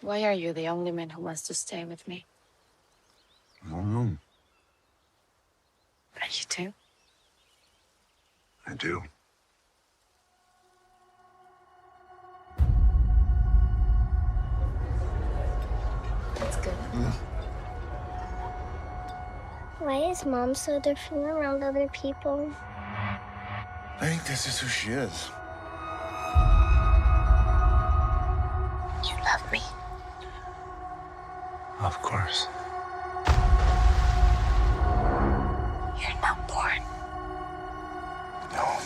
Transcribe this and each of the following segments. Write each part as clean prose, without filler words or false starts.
Why are you the only man who wants to stay with me? I don't know. Are you too? I do. That's good. Why is Mom so different around other people? I think this is who she is. You love me. Of course. You're not born. No.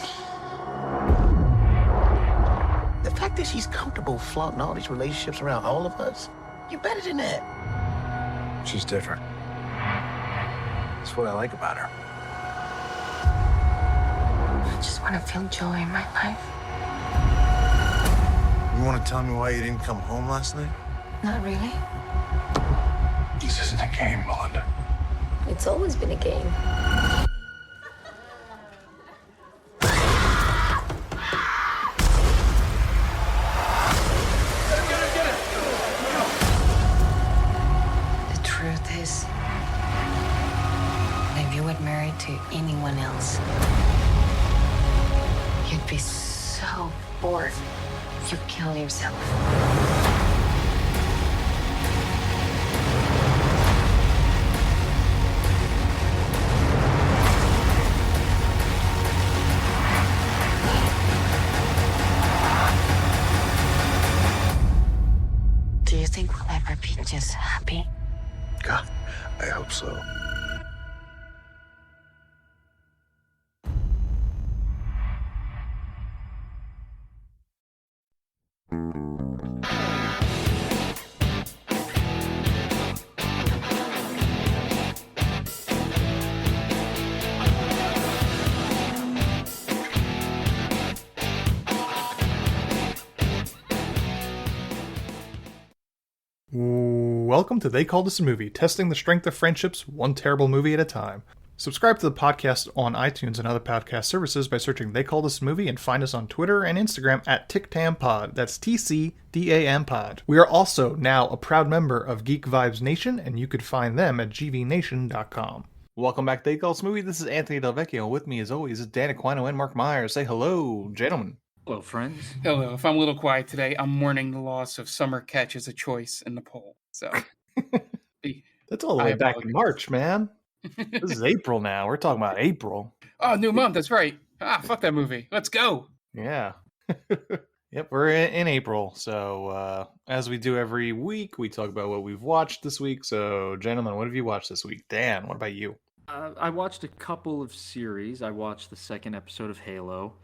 The fact that she's comfortable flaunting all these relationships around all of us, you're better than that. She's different. That's what I like about her. I just want to feel joy in my life. You want to tell me why you didn't come home last night? Not really. This isn't a game, Melinda. It's always been a game. The truth is, if you were married to anyone else, you'd be so bored you'd kill yourself. Do you think we'll ever be just happy? God, I hope so. Welcome to They Called Us a Movie, testing the strength of friendships one terrible movie at a time. Subscribe to the podcast on iTunes and other podcast services by searching They Called Us a Movie and find us on Twitter and Instagram at TicTamPod. That's TCDAM Pod. We are also now a proud member of Geek Vibes Nation, and you could find them at gvnation.com. Welcome back to They Called Us a Movie. This is Anthony Del Vecchio. With me, as always, is Dan Aquino and Mark Myers. Say hello, gentlemen. Hello, friends. Hello. If I'm a little quiet today, I'm mourning the loss of Summer Catch as a choice in the poll. So That's all the way back in March, man. This is April now. We're talking about April. Oh, new month. That's right. Fuck that movie. Let's go. Yeah. Yep, we're in April. So as we do every week, we talk about what we've watched this week. So, gentlemen, what have you watched this week? Dan, what about you? I watched a couple of series. I watched the second episode of Halo.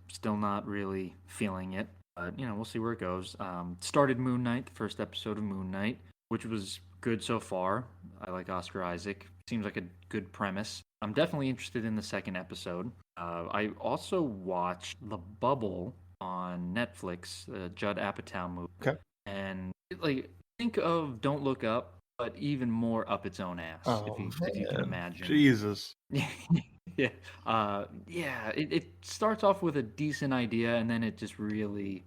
Still not really feeling it. But, we'll see where it goes. Started Moon Knight, the first episode of Moon Knight, which was good so far. I like Oscar Isaac. Seems like a good premise. I'm definitely interested in the second episode. I also watched The Bubble on Netflix, the Judd Apatow movie. Okay. And think of Don't Look Up, but even more up its own ass, if you can imagine. Jesus. Yeah. It starts off with a decent idea, and then it just really,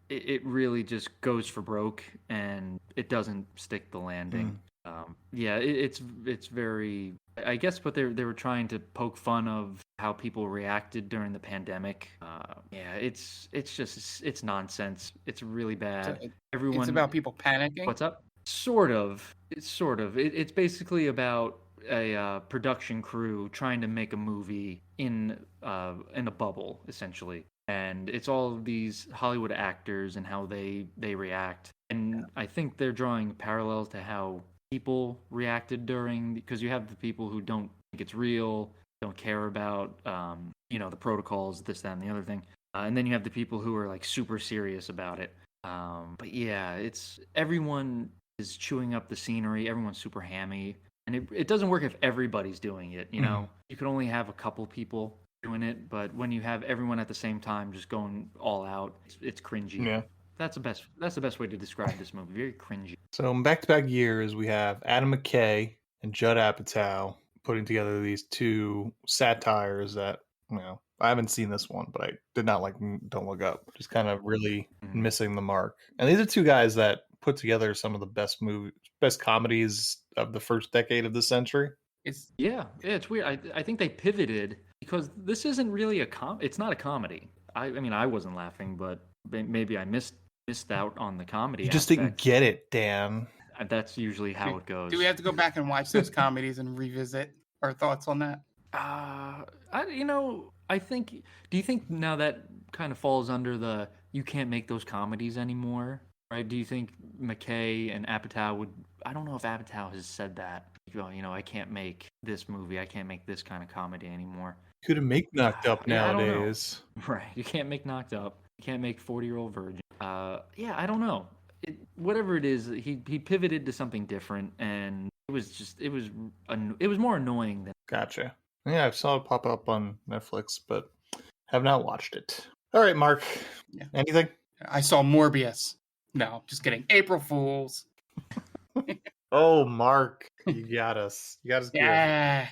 it really just goes for broke, and it doesn't stick the landing. It's very. I guess what they were trying to poke fun of how people reacted during the pandemic. It's nonsense. It's really bad. It's about people panicking. What's up? Sort of. It's basically about a production crew trying to make a movie in a bubble, essentially, and it's all of these Hollywood actors and how they react. And I think they're drawing parallels to how people reacted because you have the people who don't think it's real, don't care about the protocols, this, that, and the other thing, and then you have the people who are like super serious about it. But yeah, it's everyone is chewing up the scenery, everyone's super hammy, and it doesn't work if everybody's doing it. You can only have a couple people doing it, but when you have everyone at the same time just going all out, it's cringy. Yeah. That's the best way to describe this movie. Very cringy. So in back-to-back years, we have Adam McKay and Judd Apatow putting together these two satires that, I haven't seen this one, but I did not like Don't Look Up. Just kind of really missing the mark. And these are two guys that put together some of the best comedies of the first decade of the century. Yeah, it's weird. I think they pivoted because this isn't really it's not a comedy. I mean, I wasn't laughing, but maybe I missed out on the comedy. You just didn't get it, Dan. That's usually how it goes. Do we have to go back and watch those comedies and revisit our thoughts on that? I think. Do you think now that kind of falls under the you can't make those comedies anymore, right? Do you think McKay and Apatow would? I don't know if Apatow has said that. I can't make this movie. I can't make this kind of comedy anymore. Couldn't make Knocked Up nowadays. Right. You can't make Knocked Up. You can't make 40-Year-Old Virgin. I don't know. Whatever it is, he pivoted to something different, and it was more annoying than. Gotcha. Yeah, I saw it pop up on Netflix, but have not watched it. All right, Mark. Yeah. Anything? I saw Morbius. No, just kidding. April Fools. Oh, Mark, you got us. You got us. Yeah.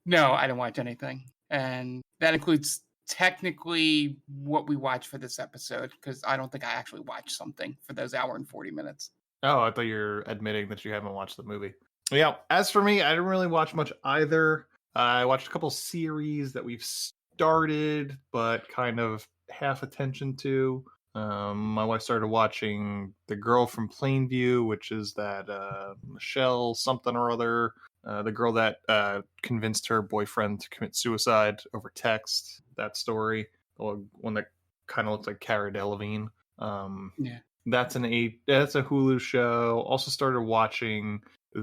No, I didn't watch anything, and that includes technically what we watched for this episode, because I don't think I actually watched something for those hour and 40 minutes. Oh, I thought you were admitting that you haven't watched the movie. Yeah, as for me, I didn't really watch much either. I watched a couple series that we've started, but kind of half attention to. My wife started watching The Girl from Plainview, which is that Michelle something or other, the girl that convinced her boyfriend to commit suicide over text. That story, the one that kind of looks like Cara Delevingne. Yeah, that's a Hulu show. Also started watching I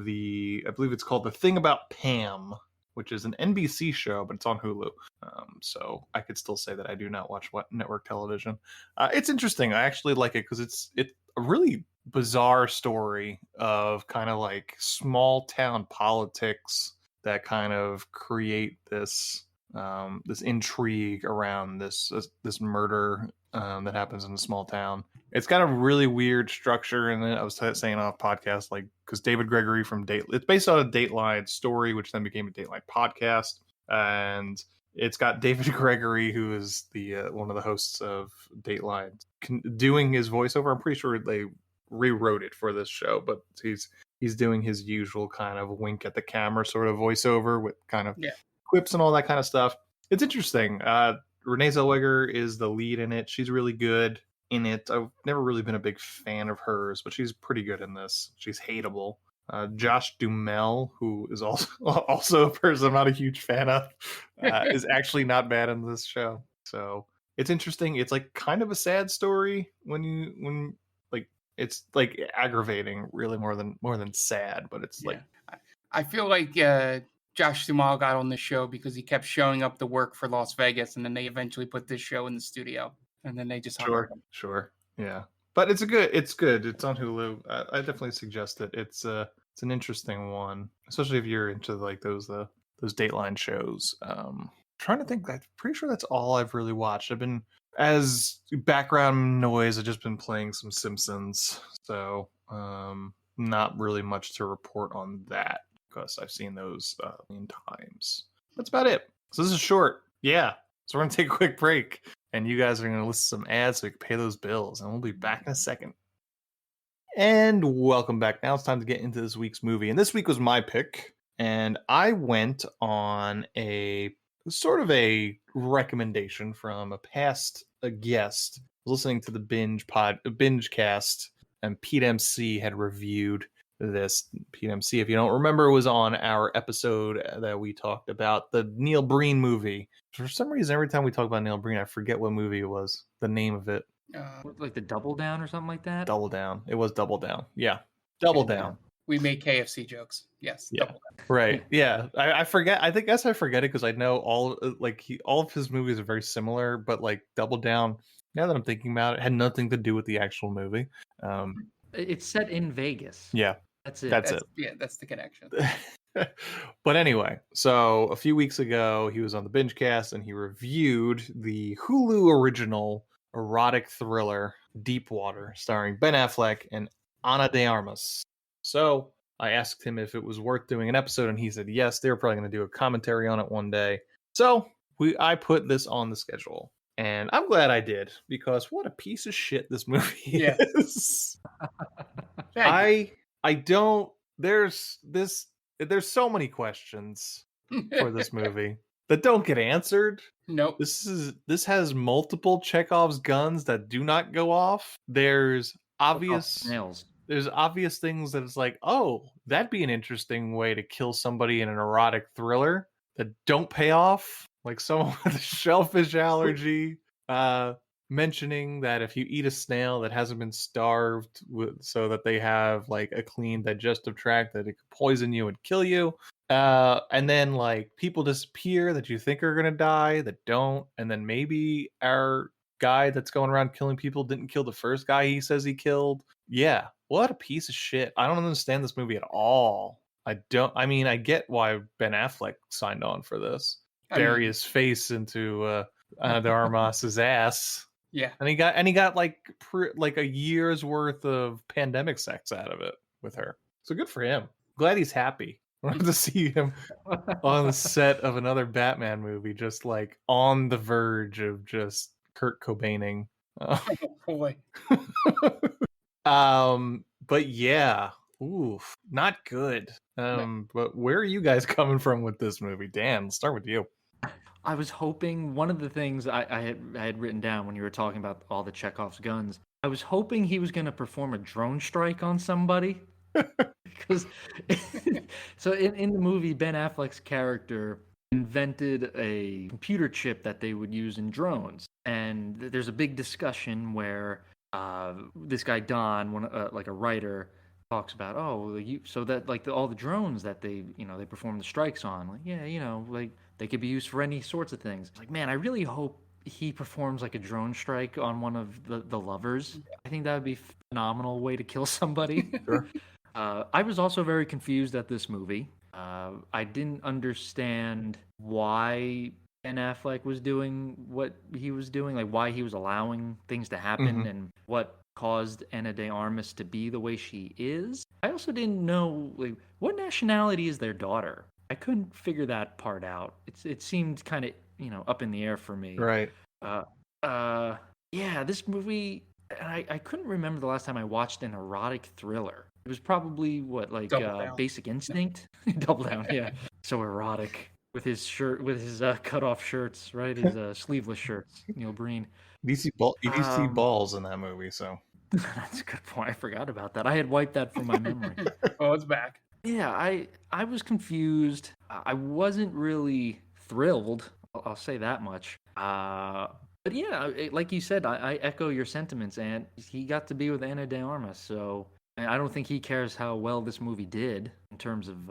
believe it's called The Thing About Pam, which is an NBC show, but it's on Hulu. So I could still say that I do not watch network television. It's interesting. I actually like it because it's a really bizarre story of kind of like small town politics that kind of create this intrigue around this murder that happens in a small town. It's got a really weird structure in it. I was saying off podcast, like, because David Gregory from it's based on a Dateline story, which then became a Dateline podcast, and it's got David Gregory, who is the one of the hosts of Dateline, doing his voiceover. I'm pretty sure they rewrote it for this show, but he's doing his usual kind of wink at the camera sort of voiceover with kind of quips and all that kind of stuff. It's interesting. Renee Zellweger is the lead in it. She's really good in it. I've never really been a big fan of hers, but she's pretty good in this. She's hateable. Josh Duhamel, who is also a person I'm not a huge fan of, is actually not bad in this show. So it's interesting. It's like kind of a sad story when like it's like aggravating, really more than sad. But it's like I feel like Josh Duhamel got on the show because he kept showing up to work for Las Vegas, and then they eventually put this show in the studio, and then they just sure, yeah. But it's good. It's on Hulu. I definitely suggest it. It's an interesting one, especially if you're into like those Dateline shows. Trying to think. I'm pretty sure that's all I've really watched. I've been, as background noise, I've just been playing some Simpsons, so not really much to report on that because I've seen those a million times. That's about it. So this is short. Yeah. So we're gonna take a quick break. And you guys are going to listen to some ads so we can pay those bills. And we'll be back in a second. And welcome back. Now it's time to get into this week's movie. And this week was my pick. And I went on a sort of a recommendation from a past guest. I was listening to the binge cast. And Pete MC had reviewed this. Pete MC, if you don't remember, was on our episode that we talked about the Neil Breen movie. For some reason, every time we talk about Neil Breen, I forget what movie it was, the name of it. Like the Double Down or something like that? Double Down. It was Double Down. Yeah. Double Down. We make KFC jokes. Yes. Yeah. Right. Yeah. I forget. I guess I forget it because I know all of his movies are very similar, but like Double Down, now that I'm thinking about it, had nothing to do with the actual movie. It's set in Vegas. Yeah. That's it. That's it. Yeah, that's the connection. But anyway, so a few weeks ago, he was on the binge cast and he reviewed the Hulu original erotic thriller Deep Water, starring Ben Affleck and Ana de Armas. So I asked him if it was worth doing an episode, and he said yes. They were probably going to do a commentary on it one day. So I put this on the schedule. And I'm glad I did, because what a piece of shit this movie Yeah. is. Thank I don't. There's so many questions you. for this movie that don't get answered. Nope. This has multiple Chekhov's guns that do not go off. There's obvious Snails. things that it's like, oh, that'd be an interesting way to kill somebody in an erotic thriller that don't pay off. Like someone with a shellfish allergy, mentioning that if you eat a snail that hasn't been starved so that they have like a clean digestive tract, that it could poison you and kill you. And then like people disappear that you think are gonna die that don't, and then maybe our guy that's going around killing people didn't kill the first guy he says he killed. Yeah, what a piece of shit. I don't understand this movie at all. I get why Ben Affleck signed on for this. Bury his face into Ana de Armas's ass. Yeah. And he got like a year's worth of pandemic sex out of it with her. So good for him. Glad he's happy. I have to see him on the set of another Batman movie, just like on the verge of just Kurt Cobaining. Oh boy. But yeah, oof, not good. But where are you guys coming from with this movie? Dan, let's start with you. I was hoping one of the things I had written down when you were talking about all the Chekhov's guns, I was hoping he was going to perform a drone strike on somebody. Because so in the movie, Ben Affleck's character invented a computer chip that they would use in drones, and there's a big discussion where this guy Don, like a writer, talks about so that like all the drones that they perform the strikes on, like like they could be used for any sorts of things. Like, man, I really hope he performs like a drone strike on one of the lovers. I think that would be a phenomenal way to kill somebody. Sure. I was also very confused at this movie. I didn't understand why Ben Affleck was doing what he was doing, like why he was allowing things to happen, and what caused Ana de Armas to be the way she is. I also didn't know, like, what nationality is their daughter. I couldn't figure that part out. It seemed kind of up in the air for me. Right. Yeah, this movie. I couldn't remember the last time I watched an erotic thriller. It was probably Basic Instinct. Double Down, yeah. So erotic with his shirt, with his cut off shirts, right? His sleeveless shirts. Neil Breen. You see balls in that movie, so that's a good point. I forgot about that. I had wiped that from my memory. Oh, it's back. Yeah, I was confused. I wasn't really thrilled. I'll say that much. But yeah, like you said, I echo your sentiments, and he got to be with Ana de Armas, so I don't think he cares how well this movie did in terms of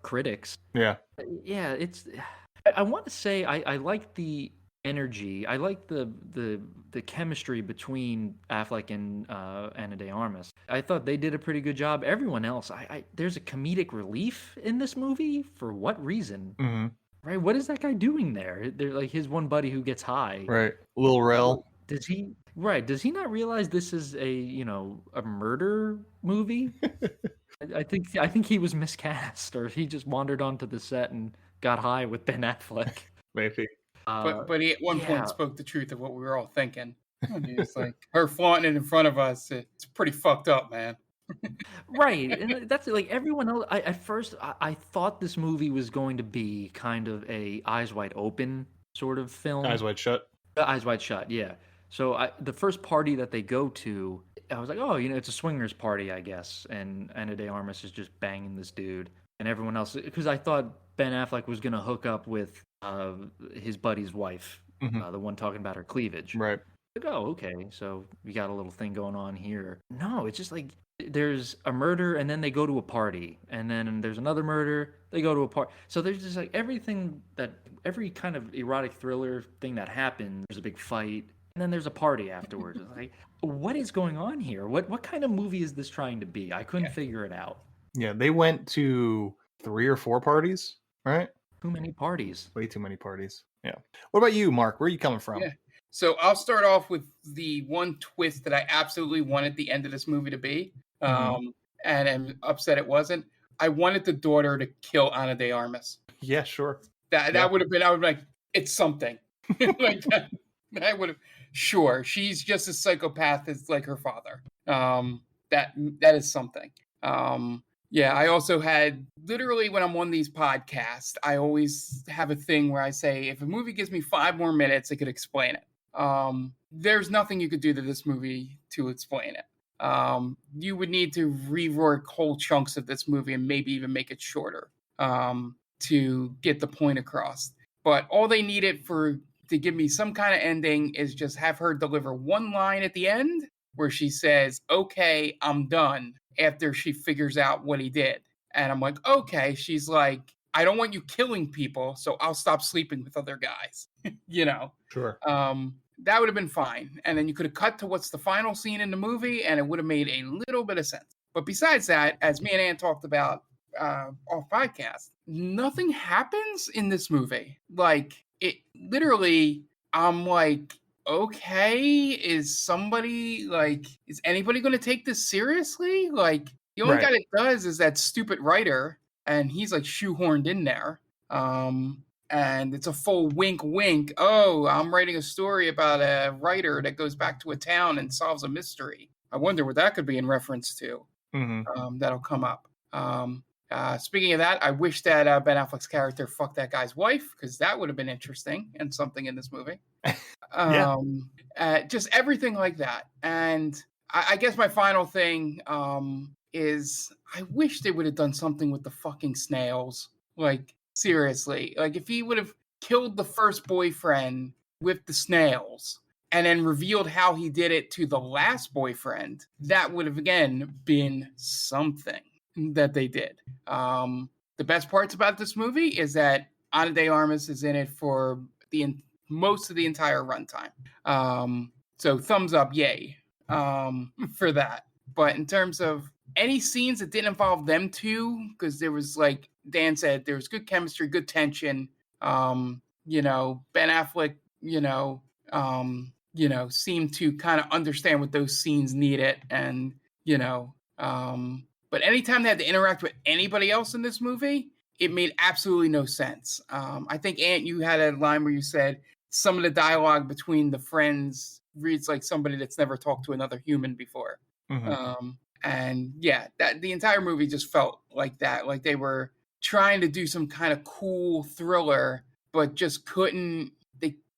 critics. Yeah. Yeah, I want to say I like the energy. I like the chemistry between Affleck and Ana de Armas. I thought they did a pretty good job. Everyone else, there's a comedic relief in this movie. For what reason? Mm-hmm. Right? What is that guy doing there? They're like his one buddy who gets high. Right. Lil Rel. Does he not realize this is a murder movie? I think he was miscast, or he just wandered onto the set and got high with Ben Affleck. Maybe. But he at one point spoke the truth of what we were all thinking. It's like her flaunting it in front of us. It's pretty fucked up, man. Right, and that's like everyone else. At first, I thought this movie was going to be kind of a Eyes Wide Open sort of film. Eyes Wide Shut. Eyes Wide Shut, yeah. So the first party that they go to, I was like, oh, it's a swingers party, I guess. And Ana de Armas is just banging this dude, and everyone else, because I thought Ben Affleck was going to hook up with his buddy's wife, the one talking about her cleavage. Right. Like, oh, okay, so we got a little thing going on here. No, it's just like there's a murder, and then they go to a party, and then there's another murder, they go to a party. So there's just like every kind of erotic thriller thing that happens, there's a big fight, and then there's a party afterwards. It's like, what is going on here? What kind of movie is this trying to be? I couldn't figure it out. Yeah, they went to 3 or 4 parties, right? Too many parties. Way too many parties. Yeah. What about you, Mark? Where are you coming from? Yeah. So I'll start off with the one twist that I absolutely wanted the end of this movie to be, and I'm upset it wasn't. I wanted the daughter to kill Ana de Armas. Yeah, sure. That would have been. I would be like, it's something. Like that would have. Sure, she's just as psychopath as like her father. That is something. Yeah, I also had literally when I'm on these podcasts, I always have a thing where I say, if a movie gives me 5 more minutes, it could explain it. There's nothing you could do to this movie to explain it. You would need to rework whole chunks of this movie and maybe even make it shorter to get the point across. But all they needed to give me some kind of ending is just have her deliver one line at the end where she says, "Okay, I'm done," after she figures out what he did. And I'm like, okay. She's like, "I don't want you killing people, so I'll stop sleeping with other guys." Sure. That would have been fine. And then you could have cut to what's the final scene in the movie, and it would have made a little bit of sense. But besides that, as me and Ann talked about off podcast, nothing happens in this movie. Like, it literally, I'm like, okay, is anybody going to take this seriously? Like, the only guy that does is that stupid writer, and he's like shoehorned in there. And it's a full wink, wink. Oh, I'm writing a story about a writer that goes back to a town and solves a mystery. I wonder what that could be in reference to. That'll come up. Speaking of that, I wish that Ben Affleck's character fucked that guy's wife, because that would have been interesting and something in this movie. Just everything like that. And I guess my final thing is I wish they would have done something with the fucking snails. Like, seriously. Like, if he would have killed the first boyfriend with the snails and then revealed how he did it to the last boyfriend, that would have, again, been something that they did. The best parts about this movie is that Ana de Armas is in it for most of the entire runtime. So thumbs up, yay, for that. But in terms of any scenes that didn't involve them two, because there was, like Dan said, there was good chemistry, good tension. Ben Affleck, seemed to kind of understand what those scenes needed, and but anytime they had to interact with anybody else in this movie, it made absolutely no sense. I think, Ant, you had a line where you said some of the dialogue between the friends reads like somebody that's never talked to another human before. And yeah, that the entire movie just felt like that. Like they were trying to do some kind of cool thriller, but just couldn't.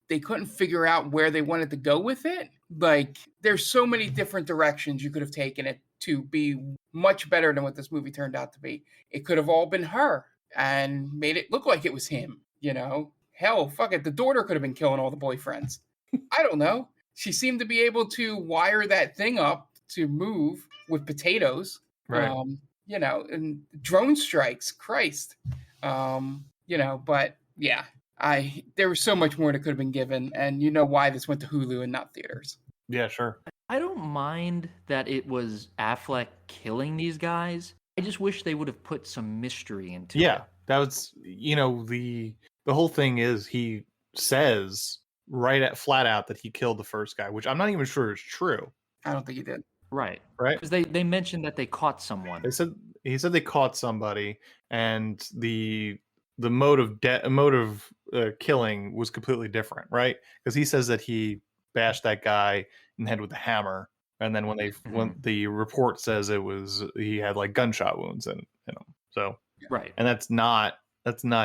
They couldn't figure out where they wanted to go with it. Like, there's so many different directions you could have taken it to be much better than what this movie turned out to be. It could have all been her and made it look like it was him, Hell, fuck it. The daughter could have been killing all the boyfriends. I don't know. She seemed to be able to wire that thing up to move with potatoes. Right. And drone strikes. Christ. But yeah. There was so much more that could have been given, and you know why this went to Hulu and not theaters. Yeah, sure. I don't mind that it was Affleck killing these guys. I just wish they would have put some mystery into it. Yeah, that was, the whole thing is he says flat out that he killed the first guy, which I'm not even sure is true. I don't think he did. Right. Because they mentioned that they caught someone. He said they caught somebody, and the mode of killing was completely different, right? Because he says that he bashed that guy in the head with a hammer, and then when the report says he had like gunshot wounds in him. So right, and that's not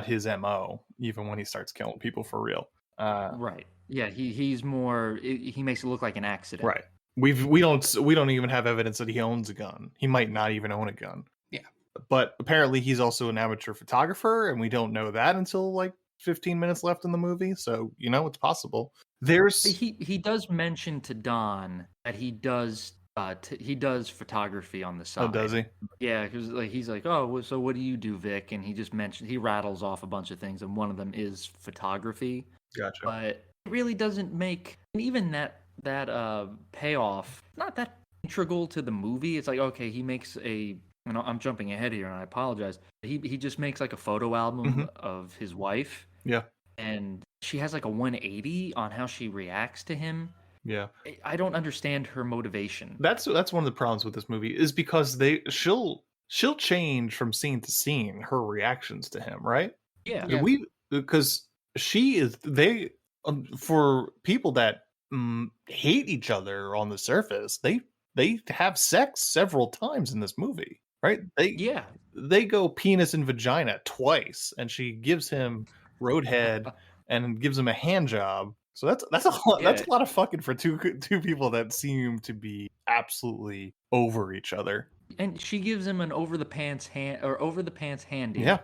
his MO, even when he starts killing people for real. Right. Yeah, he's more. He makes it look like an accident. Right. We don't even have evidence that he owns a gun. He might not even own a gun. Yeah. But apparently he's also an amateur photographer, and we don't know that until like 15 minutes left in the movie. So, it's possible. He does mention to Don that he does photography on the side. Oh, does he? Yeah, because he's like, "Oh, so what do you do, Vic?" And he rattles off a bunch of things, and one of them is photography. Gotcha. But it really doesn't make, and even that payoff, not that integral to the movie. It's like, okay, he makes I'm jumping ahead here, and I apologize. He just makes like a photo album of his wife. Yeah. And she has like a 180 on how she reacts to him. Yeah. I don't understand her motivation. That's one of the problems with this movie, is because she'll change from scene to scene, her reactions to him, right? Yeah. Because for people that hate each other on the surface, they have sex several times in this movie, right? Yeah. They go penis and vagina twice, and she gives him roadhead and gives him a hand job. So that's a lot, Yeah. that's a lot of fucking for two people that seem to be absolutely over each other. And she gives him an over the pants handy. Yeah.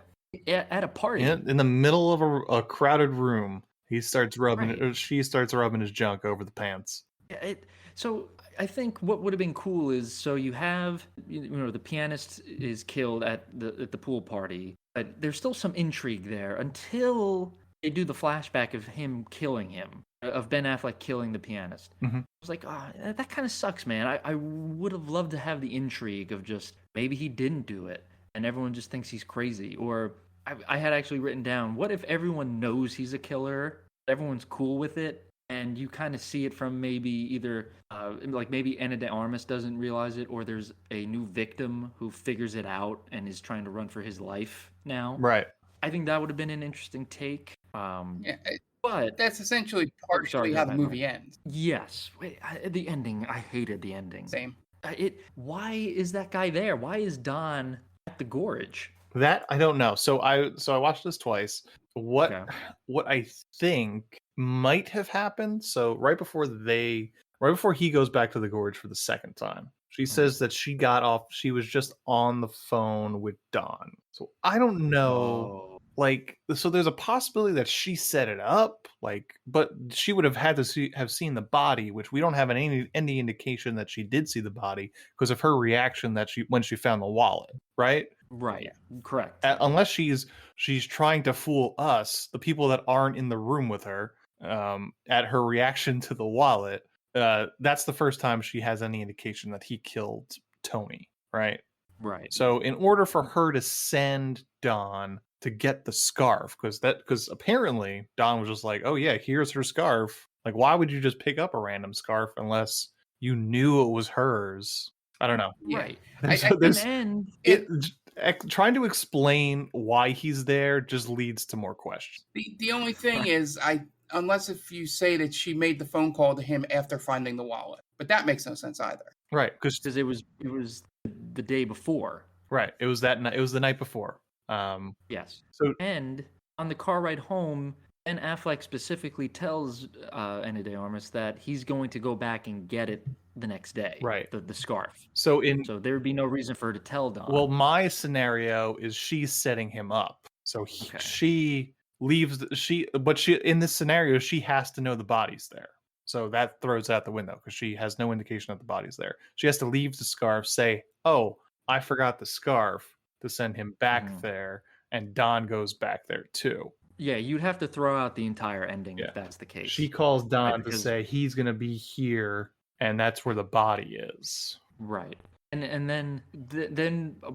At a party. In the middle of a crowded room, he starts rubbing Right. or she starts rubbing his junk over the pants. Yeah, so I think what would have been cool is, so you have, the pianist is killed at the pool party, but there's still some intrigue there until they do the flashback of him killing him, of Ben Affleck killing the pianist. Mhm. I was like, that kind of sucks, man. I would have loved to have the intrigue of just maybe he didn't do it and everyone just thinks he's crazy. Or I had actually written down, what if everyone knows he's a killer, everyone's cool with it, and you kind of see it from maybe either, maybe Ana de Armas doesn't realize it, or there's a new victim who figures it out and is trying to run for his life now. Right. I think that would have been an interesting take. But that's essentially partially how the movie ends. Yes. Wait, the ending, I hated the ending. Same. Why is that guy there? Why is Don at the gorge? That I don't know. So I watched this twice. What I think might have happened. So right before he goes back to the gorge for the second time, she says that she got off. She was just on the phone with Don. So I don't know. So there's a possibility that she set it up. But she would have had to have seen the body, which we don't have any indication that she did see the body because of her reaction when she found the wallet. Right. Right. Correct. Unless she's trying to fool us, the people that aren't in the room with her, at her reaction to the wallet. That's the first time she has any indication that he killed Tony. Right. Right. So in order for her to send Don to get the scarf, because apparently Don was just like, oh yeah, here's her scarf. Like, why would you just pick up a random scarf unless you knew it was hers? I don't know. Right. Trying to explain why he's there just leads to more questions. The only thing is, unless if you say that she made the phone call to him after finding the wallet, but that makes no sense either. Right, because it was the day before. Right, it was that night. It was the night before. Yes. So, and on the car ride home, Ben Affleck specifically tells Ana de Armas that he's going to go back and get it the next day. Right. The scarf. So there would be no reason for her to tell Don. Well, my scenario is she's setting him up. So she leaves. In this scenario, she has to know the body's there. So that throws out the window because she has no indication that the body's there. She has to leave the scarf, say, "Oh, I forgot the scarf," to send him back there, and Don goes back there too. Yeah, you'd have to throw out the entire ending if that's the case. She calls Don to say he's going to be here, and that's where the body is. Right. And then,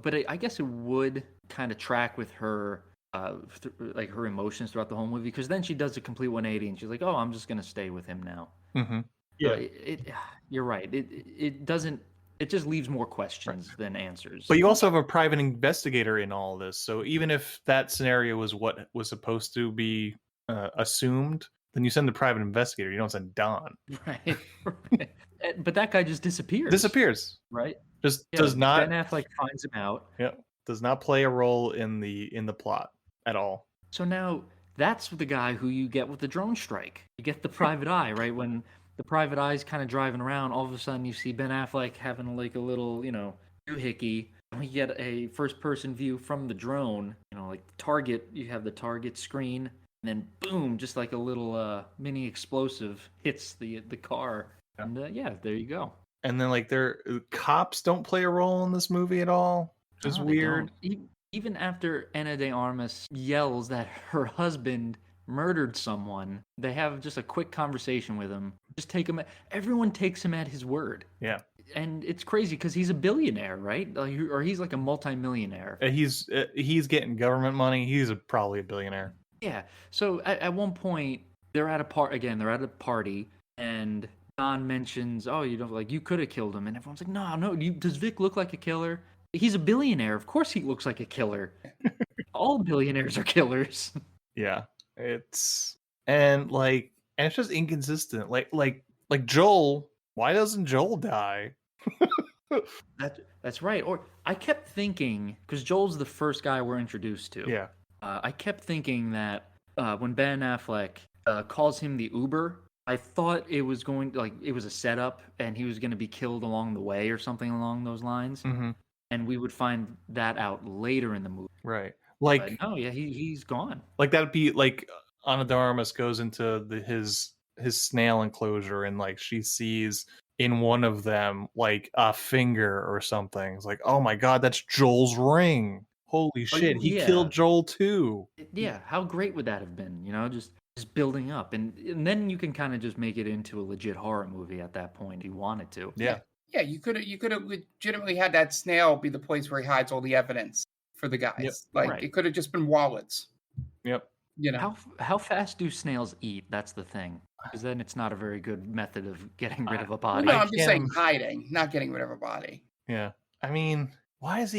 but I guess it would kind of track with her, her emotions throughout the whole movie, because then she does a complete 180, and she's like, "Oh, I'm just going to stay with him now." Mm-hmm. Yeah, so you're right. It doesn't. It just leaves more questions than answers. But you also have a private investigator in all this. So even if that scenario was what was supposed to be assumed, then you send the private investigator. You don't send Don. Right. But that guy just disappears. Right. Does not. Ben Affleck finds him out. Yeah. Does not play a role in the plot at all. So now that's the guy who you get with the drone strike. You get the private eye, right? When the private eye's kind of driving around, all of a sudden you see Ben Affleck having like a little, doohickey. And we get a first-person view from the drone. Like the target, you have the target screen, and then boom, just like a little mini explosive hits the car. And there you go. And then cops don't play a role in this movie at all. It's weird. Even after Ana de Armas yells that her husband murdered someone, they have just a quick conversation with him. Just take him. Everyone takes him at his word. Yeah. And it's crazy because he's a billionaire, right? Or he's like a multimillionaire. He's getting government money. He's probably a billionaire. Yeah. So at one point they're at a party, and Don mentions, "Oh, you could have killed him," and everyone's like, "No. Does Vic look like a killer? He's a billionaire. Of course he looks like a killer. All billionaires are killers." Yeah. and it's just inconsistent. Like Joel. Why doesn't Joel die? That's right. Or I kept thinking, because Joel's the first guy we're introduced to. Yeah. I kept thinking that when Ben Affleck calls him the Uber, I thought it was it was a setup, and he was going to be killed along the way or something along those lines, and we would find that out later in the movie. Right. But no, yeah, he's gone. Like that'd be like Ana de Armas goes into his snail enclosure, and like she sees in one of them like a finger or something. It's like, oh my god, that's Joel's ring. Holy shit, he killed Joel too. Yeah, how great would that have been? Just building up, and then you can kind of just make it into a legit horror movie at that point if you wanted to. Yeah. Yeah, you could have legitimately had that snail be the place where he hides all the evidence for the guys. Yep. It could have just been wallets. Yep. How fast do snails eat? That's the thing. Because then it's not a very good method of getting rid of a body. No, I'm just saying hiding, not getting rid of a body. Yeah. I mean, why does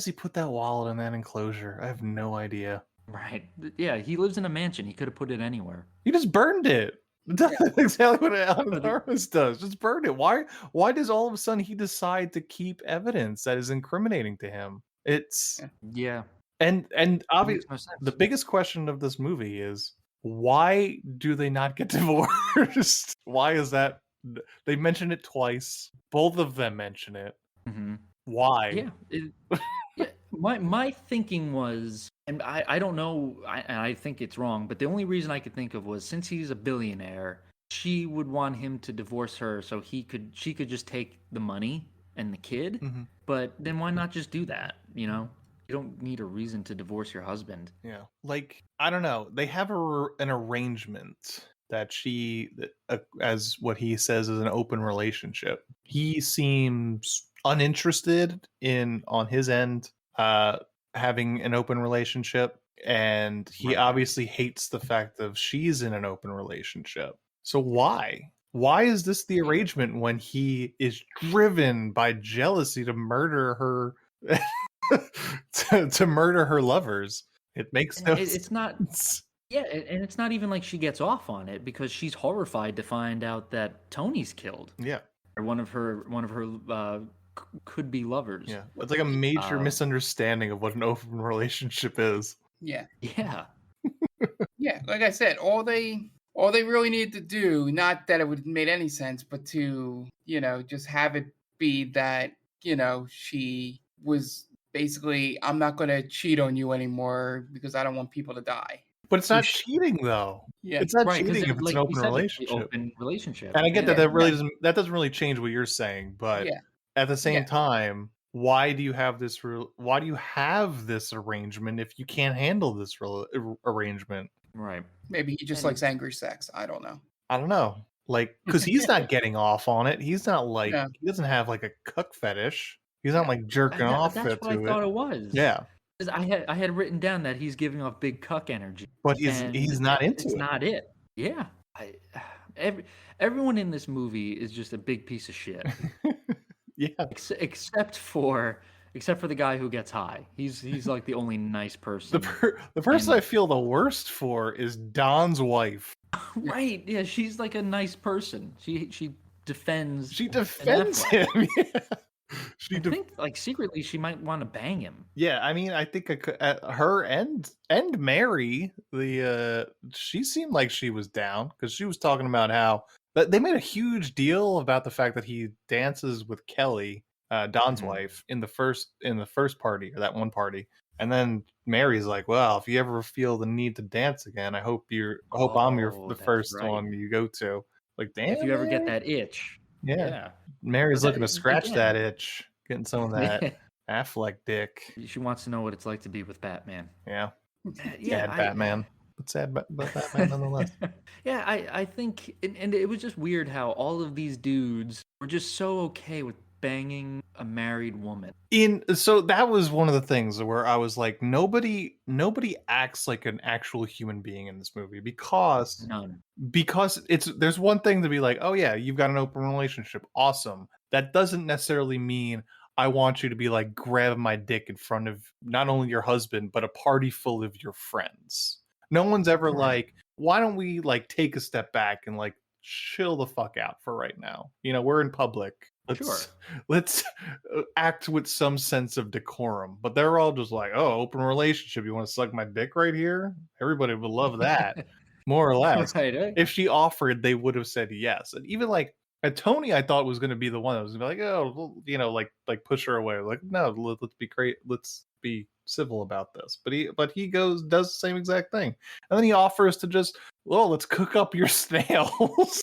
he put that wallet in that enclosure? I have no idea. Right. Yeah, he lives in a mansion. He could have put it anywhere. He just burned it. That's exactly what Ana de Armas does. Just burned it. Why does all of a sudden he decide to keep evidence that is incriminating to him? It's yeah. And obviously the biggest question of this movie is, why do they not get divorced? Why is that? They mention it twice. Both of them mention it. Mm-hmm. Why? Yeah. My thinking was, and I don't know, I think it's wrong, but the only reason I could think of was, since he's a billionaire, she would want him to divorce her so she could just take the money and the kid. Mm-hmm. But then why not just do that? You don't need a reason to divorce your husband. Yeah. Like, I don't know. They have an arrangement that as what he says is an open relationship. He seems uninterested on his end, having an open relationship. And he obviously hates the fact that she's in an open relationship. So why? Why is this the arrangement when he is driven by jealousy to murder her? to murder her lovers? It makes no sense. It's not. Yeah, and it's not even like she gets off on it, because she's horrified to find out that Tony's killed. Yeah, or one of her could be lovers. Yeah, it's like a major misunderstanding of what an open relationship is. Yeah. Yeah. Yeah, like I said, all they really needed to do, not that it would have made any sense, but to just have it be that she was basically, I'm not going to cheat on you anymore because I don't want people to die. But it's not cheating, though. Yeah, it's not cheating if it's an open relationship. And I get that that doesn't really change what you're saying, but at the same time, why do you have this arrangement if you can't handle this arrangement? Right. Maybe he just likes angry sex. I don't know. Like, because he's not getting off on it. He's not like he doesn't have like a cuck fetish. He's not like jerking off. That's what I thought it was. Yeah. I had written down that he's giving off big cuck energy, but he's not into it. It's not it. Yeah. Everyone in this movie is just a big piece of shit. Yeah. Except for the guy who gets high. He's like the only nice person. The person I feel the worst for is Don's wife. Right. Yeah, she's like a nice person. She defends. She defends him. Yeah. I think like secretly she might want to bang him. Yeah, I mean, I think her and Mary, she seemed like she was down, because she was talking about how they made a huge deal about the fact that he dances with Kelly, Don's wife, in the first party, or that one party. And then Mary's like, well, if you ever feel the need to dance again, I hope I'm the first one you go to. Like, damn, if you ever get that itch. Yeah. Mary's looking to scratch that itch, getting some of that Affleck dick. She wants to know what it's like to be with Batman. Yeah. Sad Batman. But sad but Batman nonetheless. Yeah, I think, and it was just weird how all of these dudes were just so okay with banging a married woman. So that was one of the things where I was like, nobody acts like an actual human being in this movie, because there's one thing to be like, oh yeah, you've got an open relationship, awesome. That doesn't necessarily mean I want you to be like grabbing my dick in front of not only your husband but a party full of your friends. No one's ever like, why don't we like take a step back and like chill the fuck out for right now? You know, we're in public. Let's act with some sense of decorum. But they're all just like, oh, open relationship. You want to suck my dick right here? Everybody would love that, more or less. Right, If she offered, they would have said yes. And even like Tony, I thought was going to be the one that was going to be like, oh, you know, like push her away. Like, no, let's be great. Let's be civil about this. But he does the same exact thing. And then he offers to just, well, let's cook up your snails.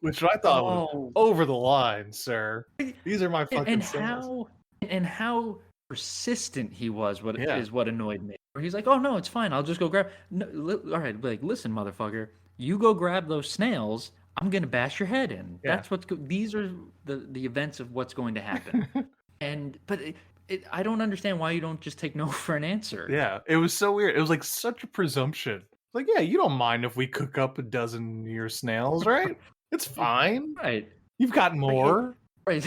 Which I thought was over the line, sir. These are my fucking snails. And how persistent he was is what annoyed me. He's like, oh no, it's fine. I'll just go grab. No, all right, like listen, motherfucker, you go grab those snails. I'm gonna bash your head in. Yeah. That's these are the events of what's going to happen. But I don't understand why you don't just take no for an answer. Yeah, it was so weird. It was like such a presumption. Like, yeah, you don't mind if we cook up a dozen of your snails, right? It's fine. Right. You've got more. Right.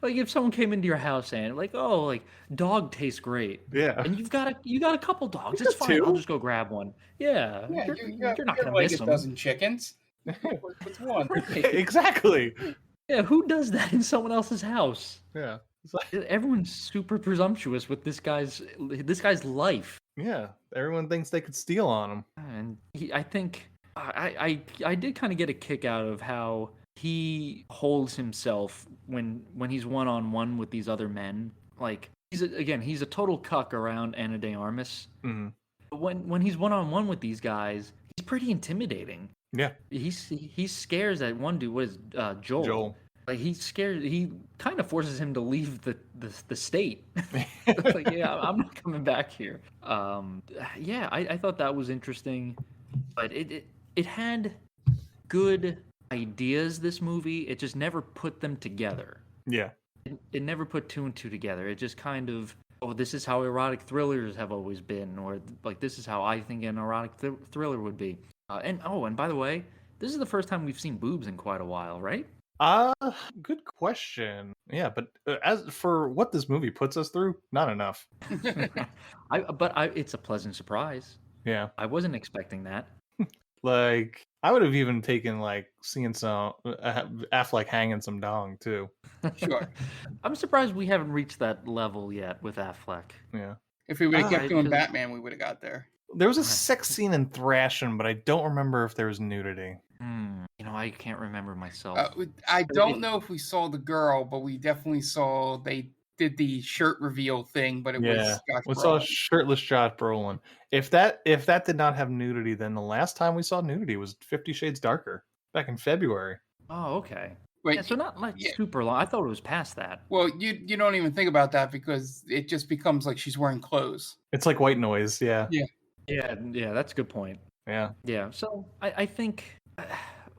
Like if someone came into your house and like, oh, like dog tastes great. Yeah. And you got a couple dogs. It's fine. I'll just go grab one. Yeah. You're not gonna miss like a dozen chickens. What's one? Right. Exactly. Yeah, who does that in someone else's house? Yeah. Like... Everyone's super presumptuous with this guy's life. Yeah. Everyone thinks they could steal on him. And I think I did kind of get a kick out of how he holds himself when he's one-on-one with these other men. Like he's a total cuck around Ana de Armas. Mm-hmm. But when he's one-on-one with these guys, he's pretty intimidating. Yeah, he scares that one dude. What is Joel? Like he's scared. He kind of forces him to leave the state. Like, yeah, I'm not coming back here. Yeah, I thought that was interesting, but it had good ideas. This movie, it just never put them together. Yeah, it never put two and two together. It just kind of, oh, this is how erotic thrillers have always been, or like this is how I think an erotic thriller would be. And by the way, this is the first time we've seen boobs in quite a while, right? Good question. Yeah, but as for what this movie puts us through, not enough. It's a pleasant surprise. Yeah, I wasn't expecting that. Like, I would have even taken like seeing some Affleck hanging some dong too. Sure. I'm surprised we haven't reached that level yet with Affleck. Yeah. If we would have kept doing Batman, we would have got there. There was a sex scene in Thrashing, but I don't remember if there was nudity. You know, I can't remember myself. I don't know if we saw the girl, but we definitely saw they did the shirt reveal thing, but it was Josh Brolin. We saw shirtless Josh Brolin. If that did not have nudity, then the last time we saw nudity was 50 Shades Darker back in February. Oh, okay. Wait, yeah, so not like super long. I thought it was past that. Well, you don't even think about that because it just becomes like she's wearing clothes. It's like white noise, yeah. Yeah, that's a good point. Yeah. Yeah, so I think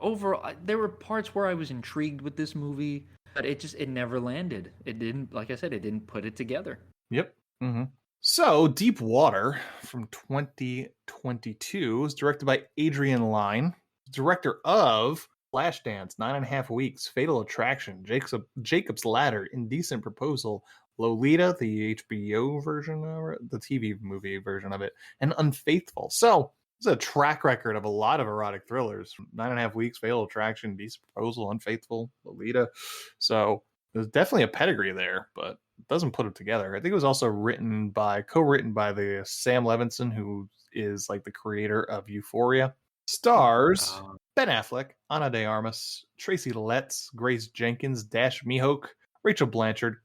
overall, there were parts where I was intrigued with this movie, but it never landed. It didn't, like I said, it didn't put it together. Yep. Mm-hmm. So, Deep Water from 2022 was directed by Adrian Lyne, director of Flashdance, 9.5 Weeks, Fatal Attraction, Jacob's Ladder, Indecent Proposal, Lolita, the HBO version of it, the TV movie version of it, and Unfaithful. So, it's a track record of a lot of erotic thrillers. 9.5 Weeks, Fatal Attraction, Indecent Proposal, Unfaithful, Lolita. So, there's definitely a pedigree there, but it doesn't put it together. I think it was also co-written by the Sam Levinson, who is like the creator of Euphoria. Stars Ben Affleck, Ana de Armas, Tracy Letts, Grace Jenkins, Dash Mihok, Rachel Blanchard,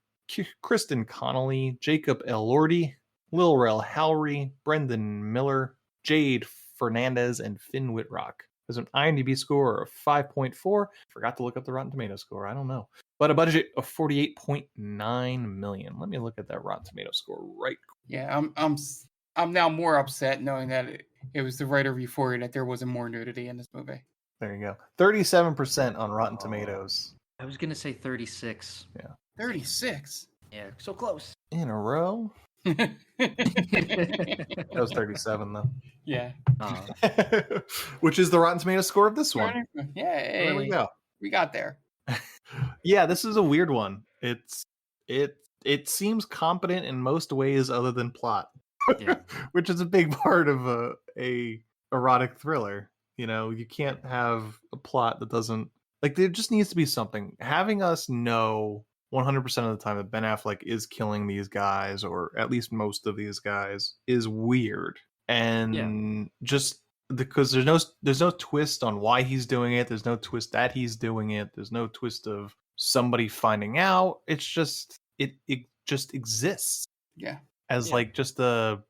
Kristen Connolly, Jacob Elordi, Lil Rel Howery, Brendan Miller, Jade Fernandez, and Finn Whitrock. There's an IMDb score of 5.4. Forgot to look up the Rotten Tomatoes score. I don't know. But a budget of $48.9 million. Let me look at that Rotten Tomatoes score right quick. Yeah, I'm now more upset knowing that it was the writer of Euphoria that there wasn't more nudity in this movie. There you go. 37% on Rotten Tomatoes. I was going to say 36. Yeah. 36? Yeah, so close. In a row? That was 37, though. Yeah. Which is the Rotten Tomatoes score of this one. Yeah. There we go. We got there. Yeah, this is a weird one. It seems competent in most ways other than plot. Yeah. Which is a big part of a erotic thriller. You know, you can't have a plot that doesn't like. There just needs to be something. Having us know 100% of the time that Ben Affleck is killing these guys, or at least most of these guys, is weird. And just because there's no twist on why he's doing it. There's no twist that he's doing it. There's no twist of somebody finding out. It's just it just exists. Yeah. As like just a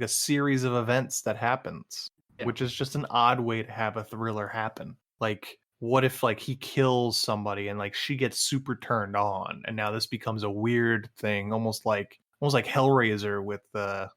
series of events that happens, which is just an odd way to have a thriller happen. Like, what if like he kills somebody and like she gets super turned on, and now this becomes a weird thing, almost like Hellraiser with the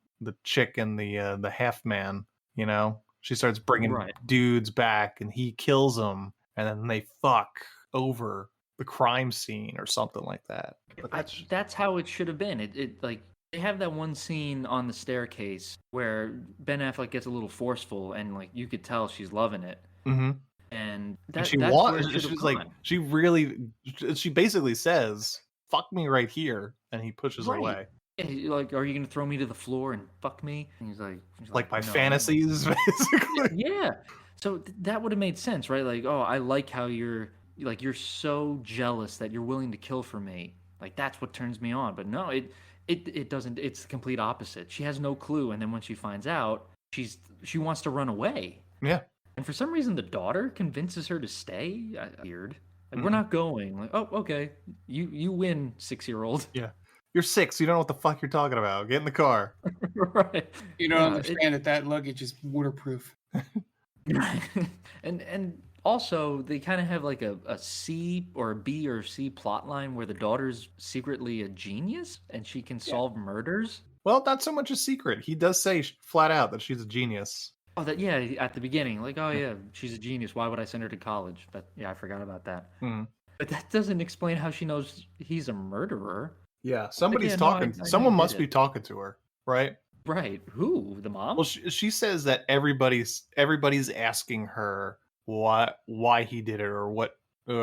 chick and the half man. You know, she starts bringing dudes back, and he kills them, and then they fuck over the crime scene or something like that. But that's how it should have been. It like. They have that one scene on the staircase where Ben Affleck gets a little forceful, and like you could tell she's loving it. Mm-hmm. And she wants. She's like, she basically says, "Fuck me right here," and he pushes her away. Yeah, like, are you gonna throw me to the floor and fuck me? And he's like my no. fantasies, basically. Yeah. So that would have made sense, right? Like, oh, I like how you're so jealous that you're willing to kill for me. Like that's what turns me on. But no, it doesn't. It's the complete opposite. She has no clue, and then when she finds out, she wants to run away. Yeah. And for some reason, the daughter convinces her to stay. Weird. Like we're not going. Like, oh, okay, you win, 6-year-old. Yeah. You're 6. You don't know what the fuck you're talking about. Get in the car. Right. You don't understand that luggage is waterproof. And also, they kind of have like a C or a B or C plot line where the daughter's secretly a genius and she can solve murders. Well, not so much a secret. He does say flat out that she's a genius. Oh, at the beginning, like, oh yeah, she's a genius. Why would I send her to college? But yeah, I forgot about that. Mm. But that doesn't explain how she knows he's a murderer. Yeah, somebody's talking. Someone must be talking to her, right? Right. Who? The mom? Well, she says that everybody's asking her why he did it or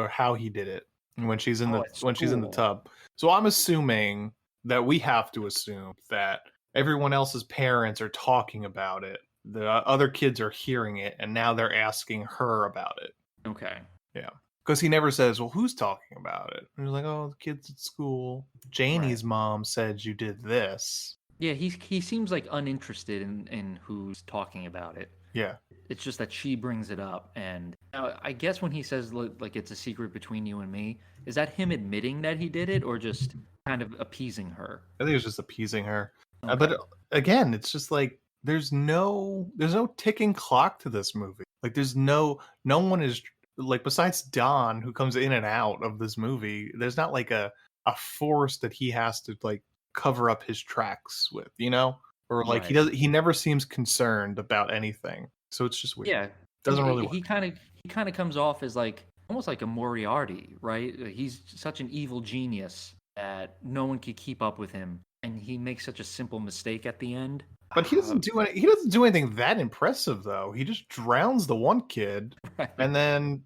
how he did it when she's in the tub. So I'm assuming that we have to assume that everyone else's parents are talking about it. The other kids are hearing it, and now they're asking her about it. Okay. Yeah. Because he never says, well, who's talking about it? And he's like, oh, the kids at school. Janie's mom said you did this. Yeah, he seems like uninterested in who's talking about it. Yeah. It's just that she brings it up. And I guess when he says, like, it's a secret between you and me, is that him admitting that he did it or just kind of appeasing her? I think it's just appeasing her. Okay. But again, it's just like, there's no ticking clock to this movie. Like, there's no one is, like, besides Don, who comes in and out of this movie, there's not like a force that he has to, like, cover up his tracks with, you know? Or like he never seems concerned about anything. So it's just weird. Yeah. Doesn't really work. He kind of comes off as like almost like a Moriarty, right? He's such an evil genius that no one could keep up with him, and he makes such a simple mistake at the end. But he doesn't do anything that impressive though. He just drowns the one kid, and then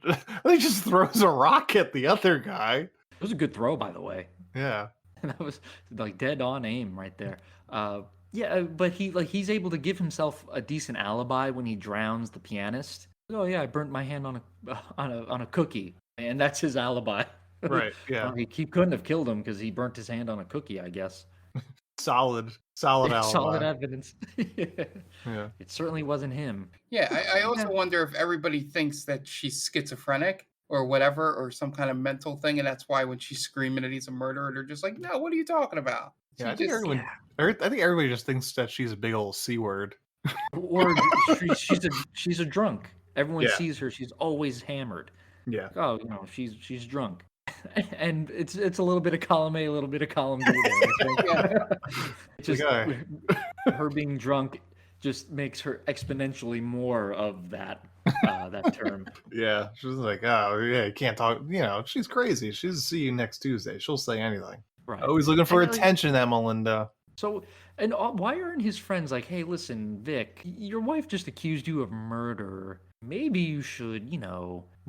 he just throws a rock at the other guy. It was a good throw, by the way. Yeah. That was like dead on aim right there. Yeah, but he's able to give himself a decent alibi when he drowns the pianist. Oh yeah, I burnt my hand on a cookie, and that's his alibi. Right. Yeah. He couldn't have killed him because he burnt his hand on a cookie, I guess. Solid alibi. Solid evidence. Yeah. It certainly wasn't him. Yeah, I also wonder if everybody thinks that she's schizophrenic or whatever, or some kind of mental thing, and that's why when she's screaming that he's a murderer, they're just like, no, what are you talking about? Yeah, I think everybody just thinks that she's a big old C word. Or she's a drunk. Everyone sees her, she's always hammered. Yeah. Oh, she's drunk. And it's a little bit of column A, a little bit of column B there. Just her being drunk just makes her exponentially more of that term. Yeah, she's like, oh yeah, you can't talk. She's crazy. She's see you next Tuesday. She'll say anything. Right. Always looking for attention, that Melinda. So, and why aren't his friends like, hey, listen, Vic, your wife just accused you of murder. Maybe you should,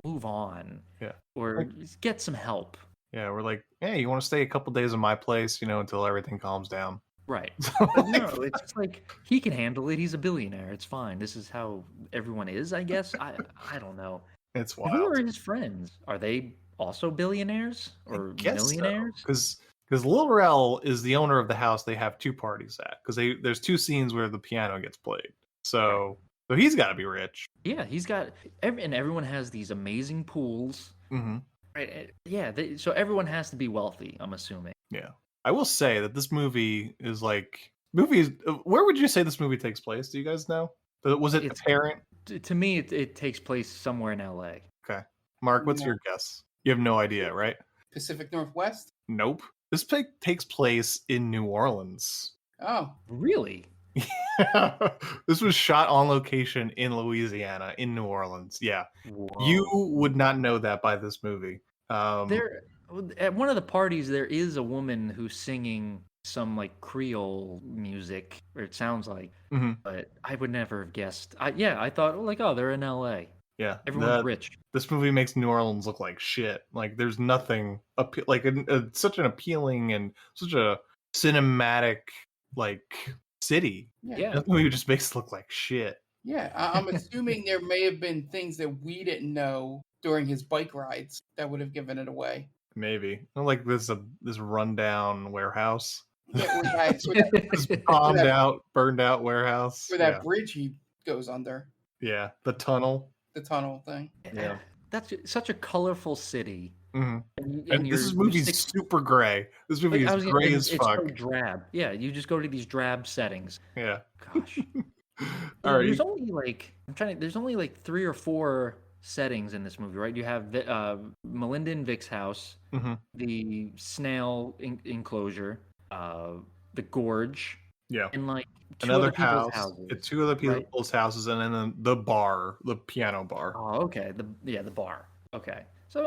move on. Yeah. Or get some help. Yeah, we're like, hey, you want to stay a couple days in my place, until everything calms down. Right. So, But no, it's just like he can handle it. He's a billionaire. It's fine. This is how everyone is, I guess. I don't know. it's Who wild. are his friends? Are they also billionaires or millionaires? Because Lil Rel is the owner of the house they have two parties at. Because there's two scenes where the piano gets played. So he's got to be rich. Yeah, he's got and everyone has these amazing pools. Mm-hmm. Right. Yeah. So everyone has to be wealthy, I'm assuming. Yeah. I will say that this movie is like where would you say this movie takes place? Do you guys know? Was it apparent? To me, it takes place somewhere in LA. Okay. Mark, what's No. your guess? You have no idea, right? Pacific Northwest? Nope. This takes place in New Orleans. Oh, Really? This was shot on location in Louisiana, in New Orleans. Yeah. Whoa. You would not know that by this movie. There at one of the parties there is a woman who's singing some like Creole music, or it sounds like, Mhm. but I would never have guessed. I thought like, oh, they're in LA. Yeah. Everyone's rich. This movie makes New Orleans look like shit. Like there's nothing such an appealing and such a cinematic like city. Yeah. That movie just makes it look like shit. yeah. I'm assuming there may have been things that we didn't know during his bike rides that would have given it away. Maybe not like this rundown warehouse, Yeah, this burned out warehouse. where that bridge he goes under, Yeah, the tunnel. the tunnel thing. Yeah. That's such a colorful city. Mm-hmm. And this movie's super gray. This movie is gray as fuck. It's so drab. Yeah, you just go to these drab settings. Yeah. Gosh. All right. There's only like there's only like 3 or 4 settings in this movie, right? You have Melinda and Vic's house, Mhm. the snail enclosure, the gorge, Yeah. and like two Another other people's house. houses. Two other right? people's houses, and then the bar, the piano bar. Oh, okay. The bar. Okay, so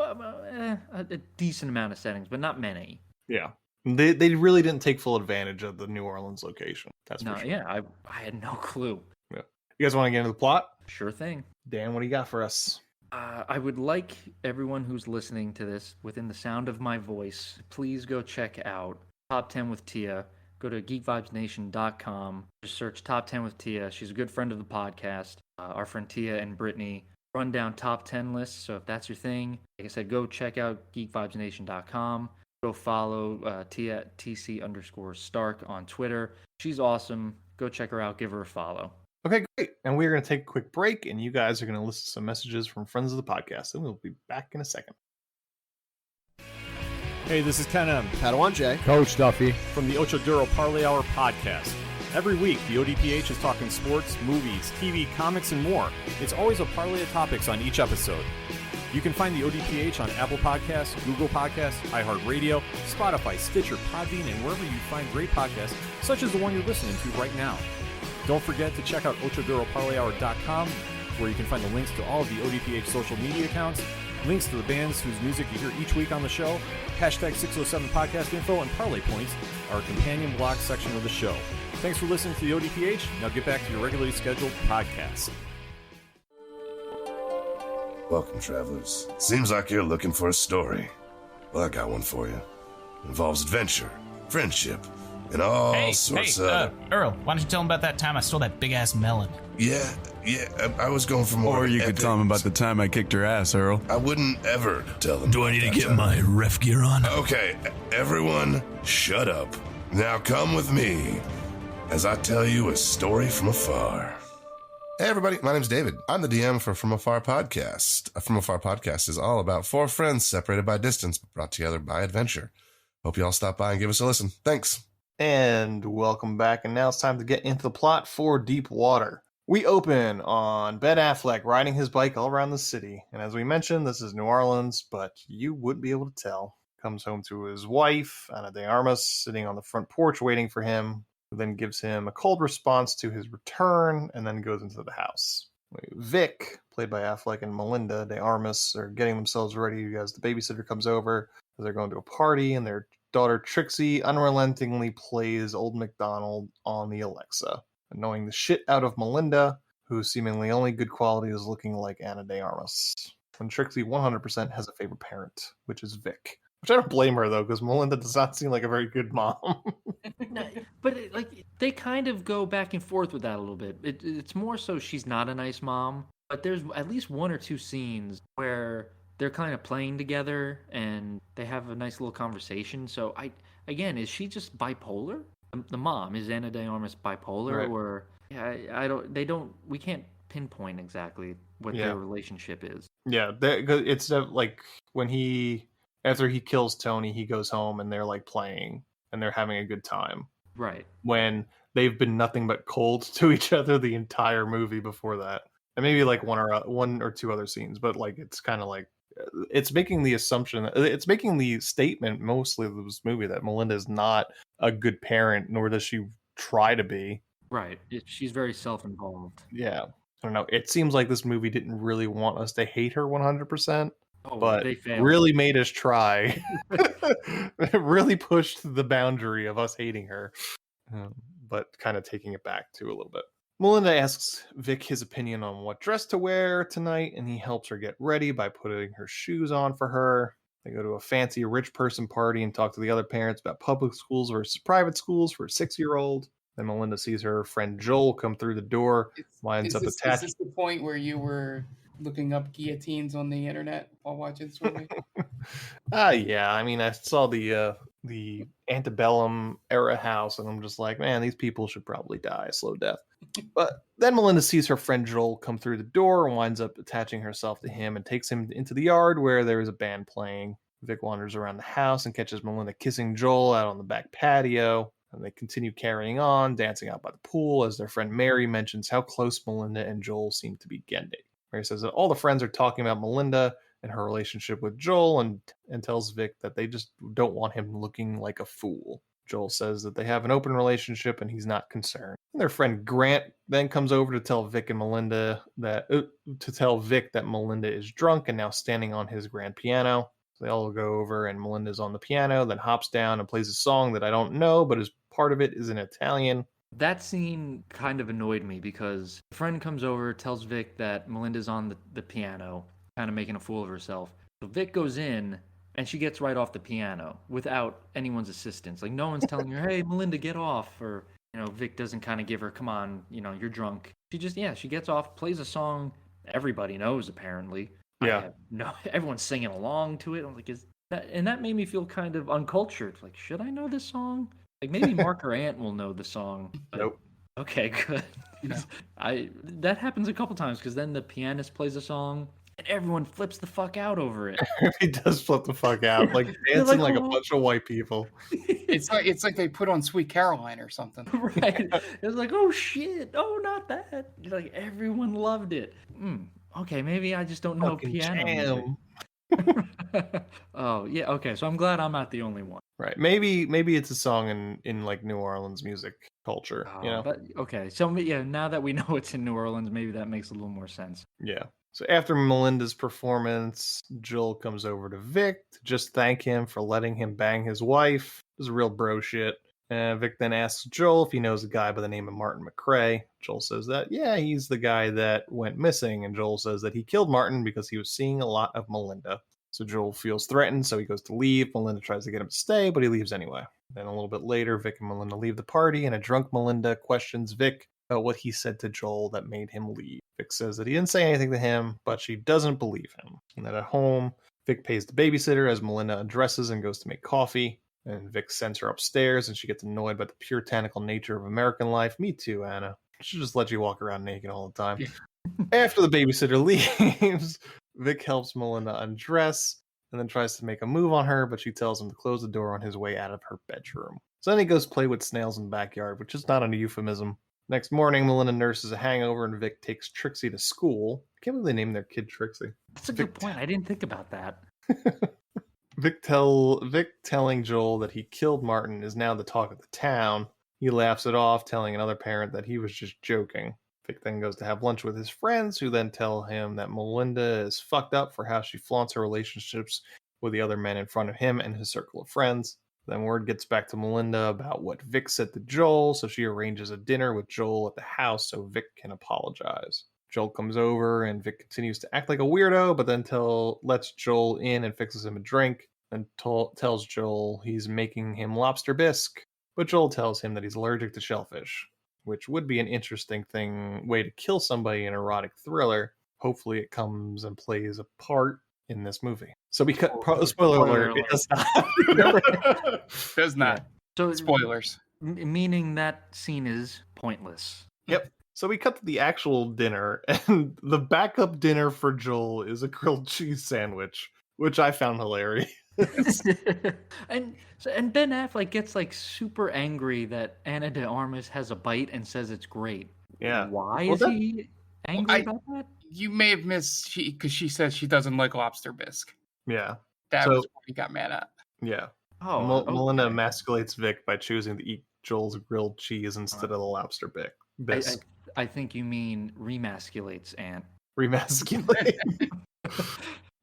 a decent amount of settings, but not many. Yeah. They really didn't take full advantage of the New Orleans location. That's No, for sure. yeah, I had no clue. Yeah. You guys want to get into the plot? Sure thing. Dan, what do you got for us? I would like everyone who's listening to this within the sound of my voice, please go check out Top 10 with Tia. Go to geekvibesnation.com. Just search Top 10 with Tia. She's a good friend of the podcast. Our friend Tia and Brittany run down top 10 lists. So if that's your thing, like I said, go check out geekvibesnation.com. Go follow Tia at TC_Stark on Twitter. She's awesome. Go check her out. Give her a follow. Okay, great. And we're going to take a quick break, and you guys are going to listen to some messages from friends of the podcast, and we'll be back in a second. Hey, this is Ken M. Padawan J. Coach Duffy. From the Ocho Duro Parlay Hour podcast. Every week, the ODPH is talking sports, movies, TV, comics, and more. It's always a parlay of topics on each episode. You can find the ODPH on Apple Podcasts, Google Podcasts, iHeartRadio, Spotify, Stitcher, Podbean, and wherever you find great podcasts, such as the one you're listening to right now. Don't forget to check out OchoDuroParlayHour.com, where you can find the links to all of the ODPH social media accounts, links to the bands whose music you hear each week on the show, hashtag 607 podcast info, and parlay points, our companion blog section of the show. Thanks for listening to the ODPH. Now get back to your regularly scheduled podcast. Welcome, travelers. Seems like you're looking for a story. Well, I got one for you. It involves adventure, friendship, and all sorts of... Earl, why don't you tell him about that time I stole that big-ass melon? Yeah, I was going for more... Or you could tell him about the time I kicked your ass, Earl. I wouldn't ever tell them. Do I need to get my ref gear on? Okay, everyone, shut up. Now come with me as I tell you a story from afar. Hey everybody, my name's David. I'm the DM for From Afar Podcast. From Afar Podcast is all about 4 friends separated by distance, but brought together by adventure. Hope you all stop by and give us a listen. Thanks. And welcome back, and now it's time to get into the plot for Deep Water. We open on Ben Affleck riding his bike all around the city, and as we mentioned, this is New Orleans, but you wouldn't be able to tell. Comes home to his wife, Ana de Armas, sitting on the front porch waiting for him, who then gives him a cold response to his return, and then goes into the house. Vic, played by Affleck, and Melinda de Armas are getting themselves ready as the babysitter comes over. They're going to a party, and their daughter Trixie unrelentingly plays Old MacDonald on the Alexa, annoying the shit out of Melinda, whose seemingly only good quality is looking like Ana de Armas. When Trixie 100% has a favorite parent, which is Vic. Which I don't blame her, though, because Melinda does not seem like a very good mom. But they kind of go back and forth with that a little bit. It's more so she's not a nice mom, but there's at least one or two scenes where they're kind of playing together and they have a nice little conversation. So is she just bipolar? The mom, is Ana de Armas bipolar, Right. or we can't pinpoint exactly what their relationship is. Yeah, it's like when after he kills Tony, he goes home and they're like playing and they're having a good time. Right. When they've been nothing but cold to each other the entire movie before that. And maybe like one or two other scenes, but like it's kind of like it's making the assumption, it's making the statement mostly of this movie that Melinda is not a good parent, nor does she try to be. Right. She's very self-involved. Yeah. I don't know. It seems like this movie didn't really want us to hate her 100%, but they failed. really made us try. It really pushed the boundary of us hating her, but kind of taking it back to a little bit. Melinda asks Vic his opinion on what dress to wear tonight, and he helps her get ready by putting her shoes on for her. They go to a fancy rich person party and talk to the other parents about public schools versus private schools for a 6-year-old. Then Melinda sees her friend Joel come through the door, winds up attached. Is this the point where you were looking up guillotines on the internet while watching this movie? Yeah. I mean, I saw the antebellum era house, and I'm just like, man, these people should probably die a slow death. But then Melinda sees her friend Joel come through the door and winds up attaching herself to him and takes him into the yard where there is a band playing. Vic wanders around the house and catches Melinda kissing Joel out on the back patio. And they continue carrying on, dancing out by the pool as their friend Mary mentions how close Melinda and Joel seem to be getting. Mary says that all the friends are talking about Melinda and her relationship with Joel and tells Vic that they just don't want him looking like a fool. Joel says that they have an open relationship and he's not concerned. And their friend Grant then comes over to tell Vic and Melinda that Melinda is drunk and now standing on his grand piano. So they all go over and Melinda's on the piano, then hops down and plays a song that I don't know, but as part of it is in Italian. That scene kind of annoyed me because a friend comes over, tells Vic that Melinda's on the piano, kind of making a fool of herself. So Vic goes in and she gets right off the piano without anyone's assistance. Like no one's telling her, hey, Melinda, get off. Or, Vic doesn't kind of give her, come on, you're drunk. She gets off, plays a song everybody knows apparently. Yeah. No, everyone's singing along to it. I'm like, that made me feel kind of uncultured. Like, should I know this song? Like maybe Mark or Ant will know the song. Nope. Okay, good. That happens a couple times because then the pianist plays a song and everyone flips the fuck out over it. He does flip the fuck out, like dancing like a bunch of white people. It's like they put on Sweet Caroline or something. Right. It's like, oh shit, oh not that. Like everyone loved it. Okay, maybe I just don't know piano music. Oh yeah, okay. So I'm glad I'm not the only one. Right. Maybe it's a song in like New Orleans music culture. But okay. So yeah, now that we know it's in New Orleans, maybe that makes a little more sense. Yeah. So after Melinda's performance, Joel comes over to Vic to just thank him for letting him bang his wife. It was real bro shit. And Vic then asks Joel if he knows a guy by the name of Martin McRae. Joel says that, yeah, he's the guy that went missing. And Joel says that he killed Martin because he was seeing a lot of Melinda. So Joel feels threatened, so he goes to leave. Melinda tries to get him to stay, but he leaves anyway. Then a little bit later, Vic and Melinda leave the party, and a drunk Melinda questions Vic about what he said to Joel that made him leave. Vic says that he didn't say anything to him, but she doesn't believe him. And then at home, Vic pays the babysitter as Melinda undresses and goes to make coffee. And Vic sends her upstairs, and she gets annoyed by the puritanical nature of American life. Me too, Anna. She just let you walk around naked all the time. Yeah. After the babysitter leaves, Vic helps Melinda undress and then tries to make a move on her, but she tells him to close the door on his way out of her bedroom. So then he goes play with snails in the backyard, which is not a euphemism. Next morning, Melinda nurses a hangover, and Vic takes Trixie to school. I can't believe they named their kid Trixie. That's a good point. I didn't think about that. Vic telling Joel that he killed Martin is now the talk of the town. He laughs it off, telling another parent that he was just joking. Vic then goes to have lunch with his friends, who then tell him that Melinda is fucked up for how she flaunts her relationships with the other men in front of him and his circle of friends. Then word gets back to Melinda about what Vic said to Joel, so she arranges a dinner with Joel at the house so Vic can apologize. Joel comes over and Vic continues to act like a weirdo, but then lets Joel in and fixes him a drink. and tells Joel he's making him lobster bisque. But Joel tells him that he's allergic to shellfish, which would be an interesting way to kill somebody in an erotic thriller. Hopefully it comes and plays a part in this movie. So spoiler alert, it does not. Does not. So spoilers. Meaning that scene is pointless. Yep. So we cut to the actual dinner, and the backup dinner for Joel is a grilled cheese sandwich, which I found hilarious. and Ben Affleck gets like super angry that Ana de Armas has a bite and says it's great. Yeah. Why is he angry about that? You may have missed because she says she doesn't like lobster bisque. Yeah. That was what he got mad at. Yeah. Oh, Melinda emasculates Vic by choosing to eat Joel's grilled cheese instead of the lobster bisque. I think you mean remasculates Ant. Remasculate.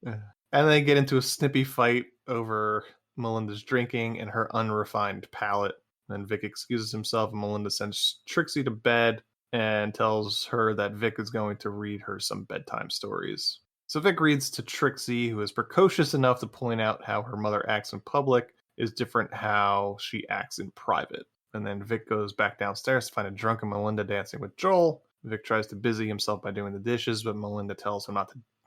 And they get into a snippy fight over Melinda's drinking and her unrefined palate. Then Vic excuses himself, and Melinda sends Trixie to bed and tells her that Vic is going to read her some bedtime stories. So Vic reads to Trixie, who is precocious enough to point out how her mother acts in public is different how she acts in private. And then Vic goes back downstairs to find a drunken Melinda dancing with Joel. Vic tries to busy himself by doing the dishes, but Melinda tells him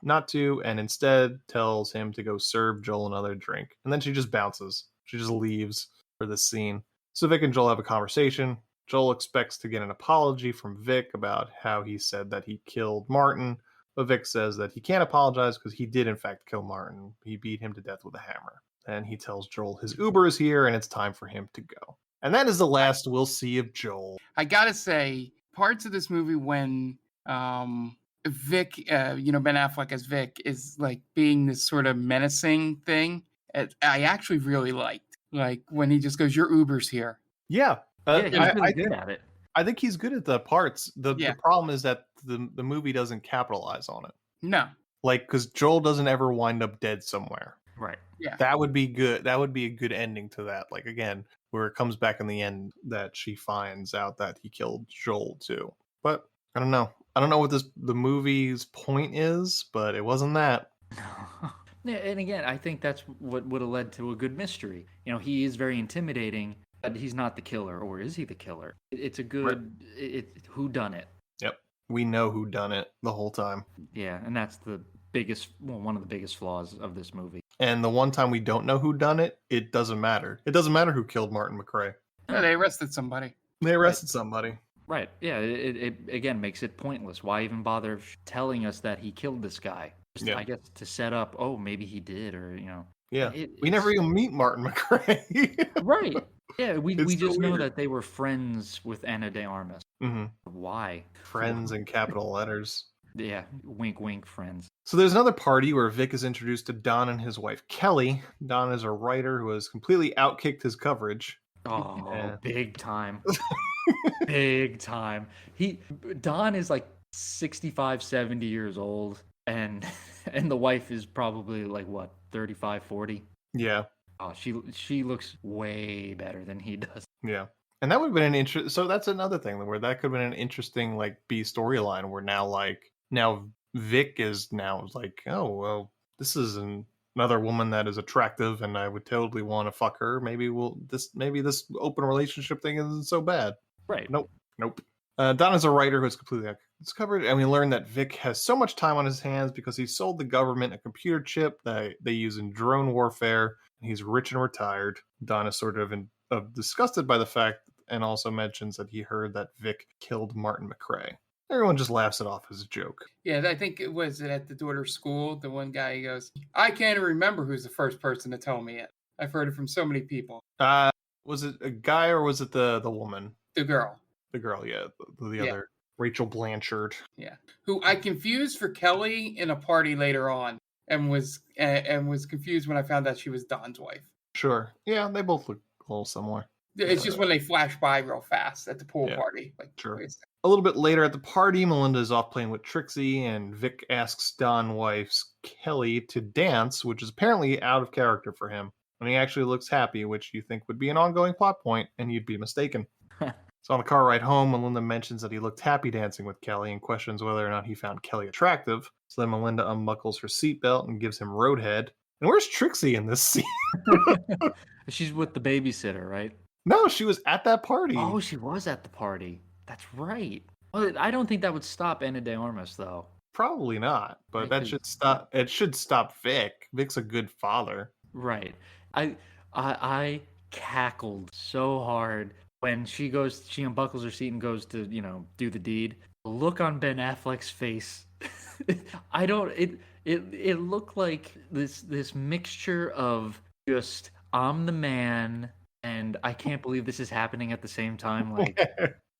not to, and instead tells him to go serve Joel another drink. And then she just bounces. She just leaves for this scene. So Vic and Joel have a conversation. Joel expects to get an apology from Vic about how he said that he killed Martin, but Vic says that he can't apologize because he did in fact kill Martin. He beat him to death with a hammer. And he tells Joel his Uber is here and it's time for him to go. And that is the last we'll see of Joel. I gotta say, parts of this movie when Vic, Ben Affleck as Vic is like being this sort of menacing thing, I actually really liked. Like when he just goes, "Your Uber's here." Yeah. He's really good at it. I think he's good at the parts. The problem is that the movie doesn't capitalize on it. No. Like, because Joel doesn't ever wind up dead somewhere. Right. Yeah. That would be good. That would be a good ending to that. Like, again, where it comes back in the end that she finds out that he killed Joel too. But I don't know. I don't know what the movie's point is, but it wasn't that. Yeah, and again, I think that's what would have led to a good mystery. You know, he is very intimidating, but he's not the killer, or is he the killer? It's a good who done it. Yep. We know who done it the whole time. Yeah, and that's the one of the biggest flaws of this movie. And the one time we don't know who done it, it doesn't matter. It doesn't matter who killed Martin McRae. No, they arrested somebody. They arrested somebody. Right. Yeah, it again makes it pointless. Why even bother telling us that he killed this guy? Just, I guess to set up, oh, maybe he did, or, you know. Yeah, we never even meet Martin McRae. Right. Yeah, we just so know weird. that they were friends with Ana de Armas. Mm-hmm. Why? Friends in capital letters. Yeah, wink, wink, friends. So there's another party where Vic is introduced to Don and his wife, Kelly. Don is a writer who has completely outkicked his coverage. Oh, big time. Big time. Don is like 65, 70 years old, and the wife is probably like, what, 35, 40? Yeah. Oh, she looks way better than he does. Yeah. And that would have been an interest. So that's another thing where that could have been an interesting like B storyline where now Vic is now like, oh, well, this is another woman that is attractive and I would totally want to fuck her. Maybe this open relationship thing isn't so bad. Right. Nope. Don is a writer who is completely discovered, and we learn that Vic has so much time on his hands because he sold the government a computer chip that they use in drone warfare, and he's rich and retired. Don is sort of disgusted by the fact, and also mentions that he heard that Vic killed Martin McRae. Everyone just laughs it off as a joke. Yeah, I think it was at the daughter's school. The one guy goes, "I can't even remember who's the first person to tell me it. I've heard it from so many people." Was it a guy or was it the woman? The girl. The girl, yeah. The other, Rachel Blanchard. Yeah, who I confused for Kelly in a party later on, and was confused when I found out she was Don's wife. Sure. Yeah, they both look a little similar. It's just when they flash by real fast at the pool party. Like, sure. A little bit later at the party, Melinda is off playing with Trixie, and Vic asks Don's wife, Kelly, to dance, which is apparently out of character for him. And he actually looks happy, which you think would be an ongoing plot point, and you'd be mistaken. So on the car ride home, Melinda mentions that he looked happy dancing with Kelly and questions whether or not he found Kelly attractive. So then Melinda unbuckles her seatbelt and gives him roadhead. And where's Trixie in this scene? She's with the babysitter, right? No, she was at that party. Oh, she was at the party. That's right. Well, I don't think that would stop Ana de Armas, though. Probably not, but Right, that should stop. It should stop Vic. Vic's a good father. Right. I cackled so hard when she unbuckles her seat and goes to, do the deed. The look on Ben Affleck's face. It looked like this mixture of just I'm the man and I can't believe this is happening at the same time. Like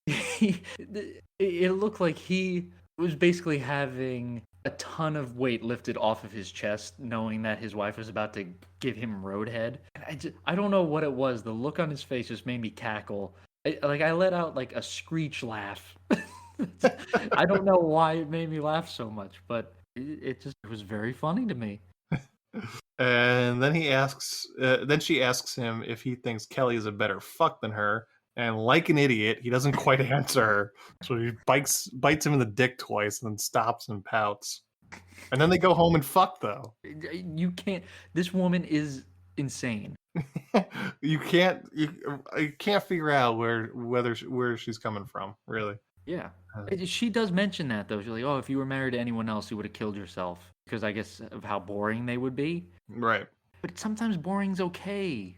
it looked like he was basically having a ton of weight lifted off of his chest, knowing that his wife was about to give him roadhead. I don't know what it was. The look on his face just made me cackle. I let out like a screech laugh. I don't know why it made me laugh so much, but it was very funny to me. And then she asks him if he thinks Kelly is a better fuck than her. And like an idiot, he doesn't quite answer her. So he bites him in the dick twice and then stops and pouts. And then they go home and fuck, though. You can't. This woman is insane. You can't figure out where she's coming from, really. Yeah. She does mention that, though. She's like, oh, if you were married to anyone else, you would have killed yourself. Because I guess of how boring they would be. Right. But sometimes boring's okay.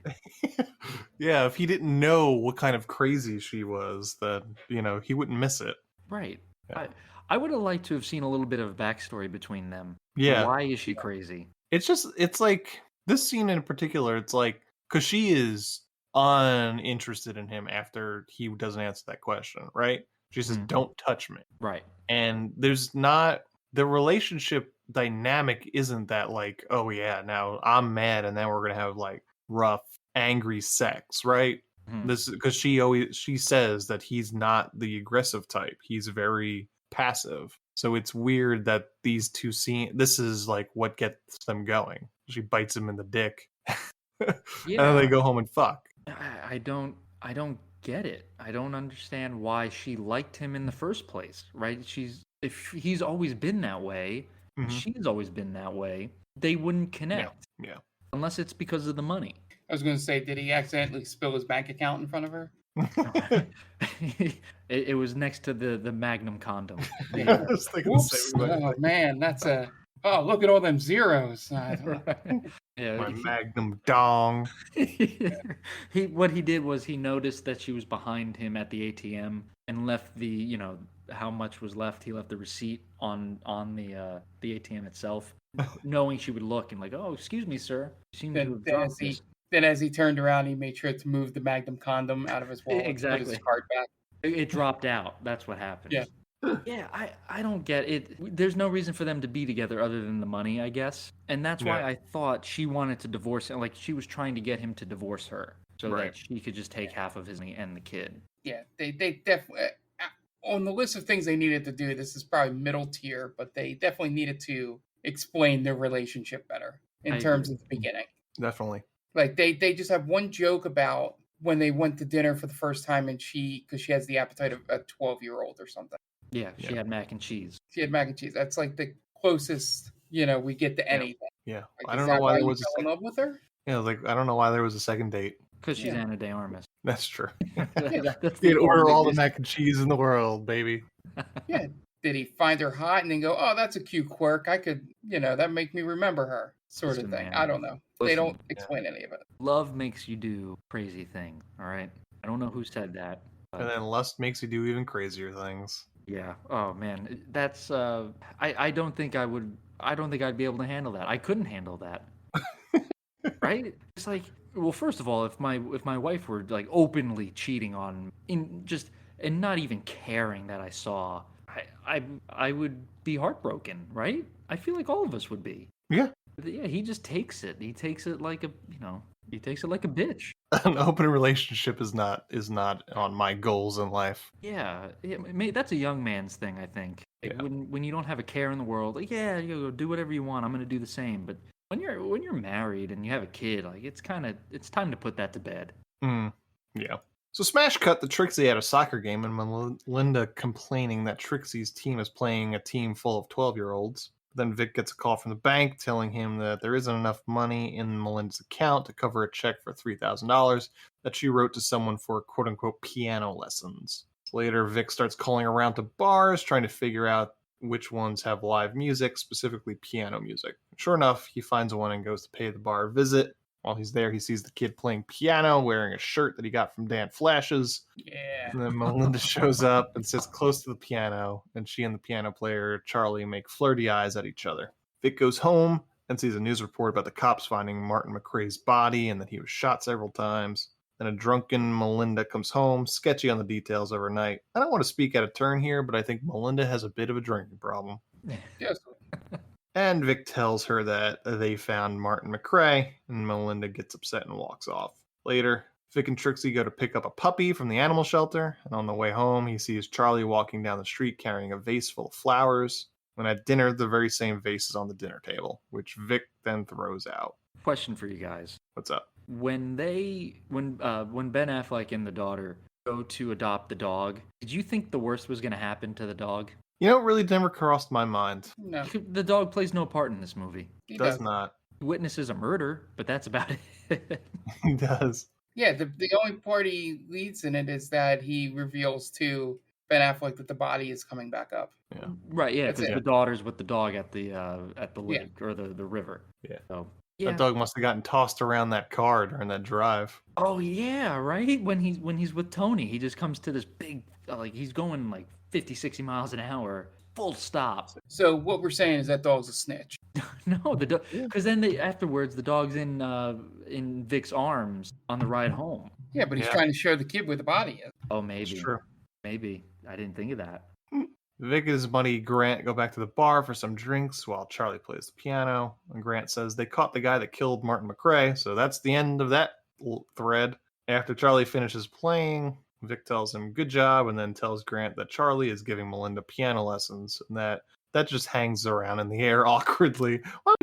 Yeah, if he didn't know what kind of crazy she was, then, he wouldn't miss it. Right. Yeah. I would have liked to have seen a little bit of backstory between them. Yeah. Why is she crazy? It's like, this scene in particular, it's like, because she is uninterested in him after he doesn't answer that question, right? She says, don't touch me. Right. And there's not, the relationship dynamic isn't that like, oh yeah, now I'm mad and then we're going to have like rough, angry sex, right? This because she says that he's not the aggressive type. He's very passive. So it's weird that these two this is like what gets them going. She bites him in the dick. And then they go home and fuck. I don't get it. I don't understand why she liked him in the first place, right? If he's always been that way, she's always been that way, they wouldn't connect. Yeah. Unless it's because of the money. I was going to say, did he accidentally spill his bank account in front of her? It was next to the Magnum condom. I was thinking the same way. Oh man, look at all them zeros. Yeah, my Magnum dong. What he did was he noticed that she was behind him at the ATM and left the how much was left. He left the receipt on the ATM itself, knowing she would look and like, oh, excuse me, sir. Then as he turned around, he made sure to move the Magnum condom out of his wallet. Exactly. Put his card back. It dropped out. That's what happened. Yeah. Yeah, I don't get it. There's no reason for them to be together other than the money, I guess. And that's why I thought she wanted to divorce him. Like, she was trying to get him to divorce her so that she could just take half of his money and the kid. Yeah, they definitely, on the list of things they needed to do, this is probably middle tier, but they definitely needed to explain their relationship better in terms of the beginning. Definitely. Like, they just have one joke about when they went to dinner for the first time and because she has the appetite of a 12-year-old or something. Yeah, she had mac and cheese. She had mac and cheese. That's like the closest, we get to anything. Yeah. Like, I don't know why there was in love with her? Yeah, like I don't know why there was a second date. Because she's Ana de Armas. That's true. That's You'd order all the mac and cheese in the world, baby. Yeah. Did he find her hot and then go, oh, that's a cute quirk. I could, that make me remember her sort of thing. Man. I don't know. They don't explain any of it. Love makes you do crazy things. All right. I don't know who said that. And then lust makes you do even crazier things. Yeah. Oh man, that's. I don't think I would. I don't think I'd be able to handle that. I couldn't handle that. Right? It's like, well, first of all, if my wife were like openly cheating on and not even caring that I saw, I would be heartbroken, right? I feel like all of us would be. Yeah. But yeah, he just takes it. He takes it like he takes it like a bitch. An open relationship is not on my goals in life. Yeah, that's a young man's thing, I think. Like, when you don't have a care in the world, like, yeah, you go do whatever you want. I'm gonna do the same. But when you're married and you have a kid, like it's time to put that to bed. Yeah. So smash cut to Trixie at a soccer game and Melinda complaining that Trixie's team is playing a team full of 12-year-olds. Then Vic gets a call from the bank telling him that there isn't enough money in Melinda's account to cover a check for $3,000 that she wrote to someone for quote-unquote piano lessons. Later, Vic starts calling around to bars, trying to figure out which ones have live music, specifically piano music. Sure enough, he finds one and goes to pay the bar a visit. While he's there, he sees the kid playing piano, wearing a shirt that he got from Dan Flash's. Yeah. And then Melinda shows up and sits close to the piano, and she and the piano player, Charlie, make flirty eyes at each other. Vic goes home and sees a news report about the cops finding Martin McRae's body and that he was shot several times. Then a drunken Melinda comes home, sketchy on the details of her night. I don't want to speak out of turn here, but I think Melinda has a bit of a drinking problem. Yes. And Vic tells her that they found Martin McRae, and Melinda gets upset and walks off. Later, Vic and Trixie go to pick up a puppy from the animal shelter, and on the way home, he sees Charlie walking down the street carrying a vase full of flowers. And at dinner, the very same vase is on the dinner table, which Vic then throws out. Question for you guys. What's up? When Ben Affleck and the daughter go to adopt the dog, did you think the worst was going to happen to the dog? You know, it really never crossed my mind. No. The dog plays no part in this movie. He Does not. He witnesses a murder, but that's about it. He does. Yeah, the only part he leads in it is that he reveals to Ben Affleck that the body is coming back up. Yeah. Right, yeah, That's because it. the daughter's with the dog at the lake or the river. Yeah. So, That dog must have gotten tossed around that car during that drive. Oh yeah, right? When he's with Tony, he just comes to this big he's going like 50, 60 miles an hour, full stop. So what we're saying is that dog's a snitch. No, the dog, because then afterwards the dog's in Vic's arms on the ride home. Yeah, but he's trying to show the kid where the body is. Oh, maybe. It's true. Maybe. I didn't think of that. Vic and his buddy Grant go back to the bar for some drinks while Charlie plays the piano. And Grant says they caught the guy that killed Martin McRae, so that's the end of that thread. After Charlie finishes playing, Vic tells him good job and then tells Grant that Charlie is giving Melinda piano lessons and that just hangs around in the air awkwardly. Why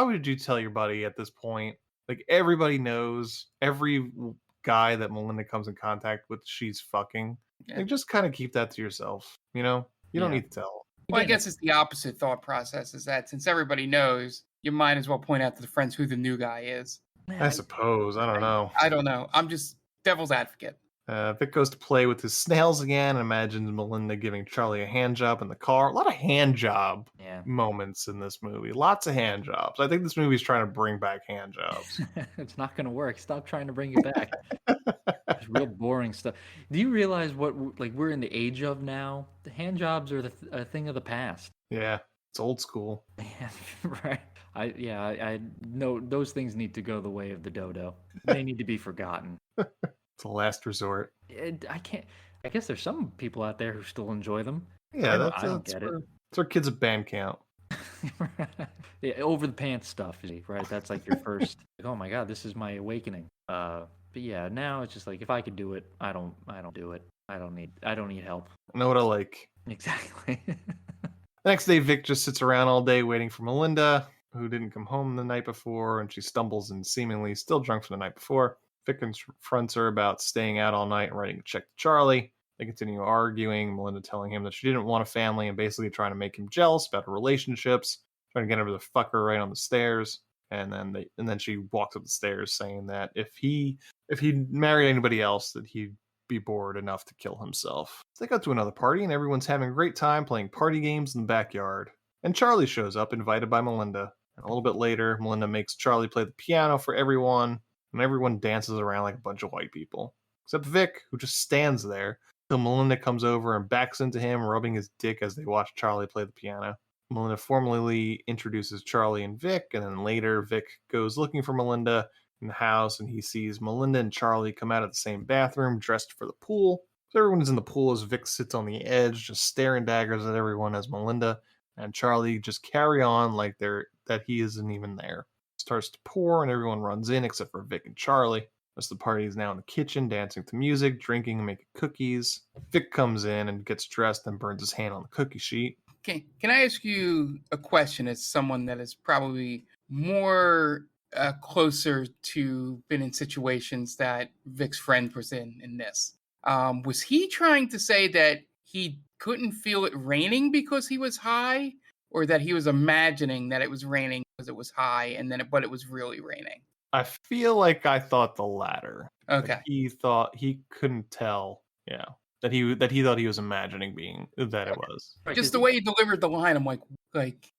would you tell your buddy at this point? Like, everybody knows, every guy that Melinda comes in contact with, she's fucking. Yeah. Like, just kind of keep that to yourself, you know? You don't Yeah. need to tell. Well, I guess it's the opposite thought process, is that since everybody knows, you might as well point out to the friends who the new guy is. I suppose. I don't know. I don't know. I'm just devil's advocate. Vic goes to play with his snails again and imagines Melinda giving Charlie a hand job in the car. A lot of hand job moments in this movie. Lots of hand jobs. I think this movie is trying to bring back hand jobs. It's not going to work. Stop trying to bring it back. It's real boring stuff. Do you realize what we're in the age of now? The hand jobs are a thing of the past. Yeah, it's old school. Yeah, right. I know those things need to go the way of the dodo. They need to be forgotten. It's a last resort. I guess there's some people out there who still enjoy them. Yeah, I don't get it. It's our kids at band camp. Yeah, over the pants stuff, right? That's like your first. Oh my god, this is my awakening. But yeah, now it's just like if I could do it, I don't do it. I don't need help. I know what I like. Exactly. The next day, Vic just sits around all day waiting for Melinda, who didn't come home the night before, and she stumbles in seemingly still drunk from the night before. Vic confronts her about staying out all night and writing a check to Charlie. They continue arguing, Melinda telling him that she didn't want a family and basically trying to make him jealous about her relationships, trying to get him to fuck her right on the stairs. And then she walks up the stairs saying that if he married anybody else, that he'd be bored enough to kill himself. So they go to another party and everyone's having a great time playing party games in the backyard. And Charlie shows up, invited by Melinda. And a little bit later, Melinda makes Charlie play the piano for everyone, and everyone dances around like a bunch of white people. Except Vic, who just stands there, till Melinda comes over and backs into him, rubbing his dick as they watch Charlie play the piano. Melinda formally introduces Charlie and Vic, and then later Vic goes looking for Melinda in the house, and he sees Melinda and Charlie come out of the same bathroom, dressed for the pool. So everyone is in the pool as Vic sits on the edge, just staring daggers at everyone as Melinda and Charlie just carry on like that he isn't even there. It starts to pour, and everyone runs in except for Vic and Charlie. Most of the party is now in the kitchen, dancing to music, drinking, and making cookies. Vic comes in and gets dressed and burns his hand on the cookie sheet. Okay, can I ask you a question as someone that is probably more closer to been in situations that Vic's friend was in this? Was he trying to say that he couldn't feel it raining because he was high? or that he was imagining that it was raining because it was high, but it was really raining? I feel like I thought the latter. Okay. Like he thought he couldn't tell. Yeah. That he thought he was imagining that it was. Just the way he delivered the line, I'm like,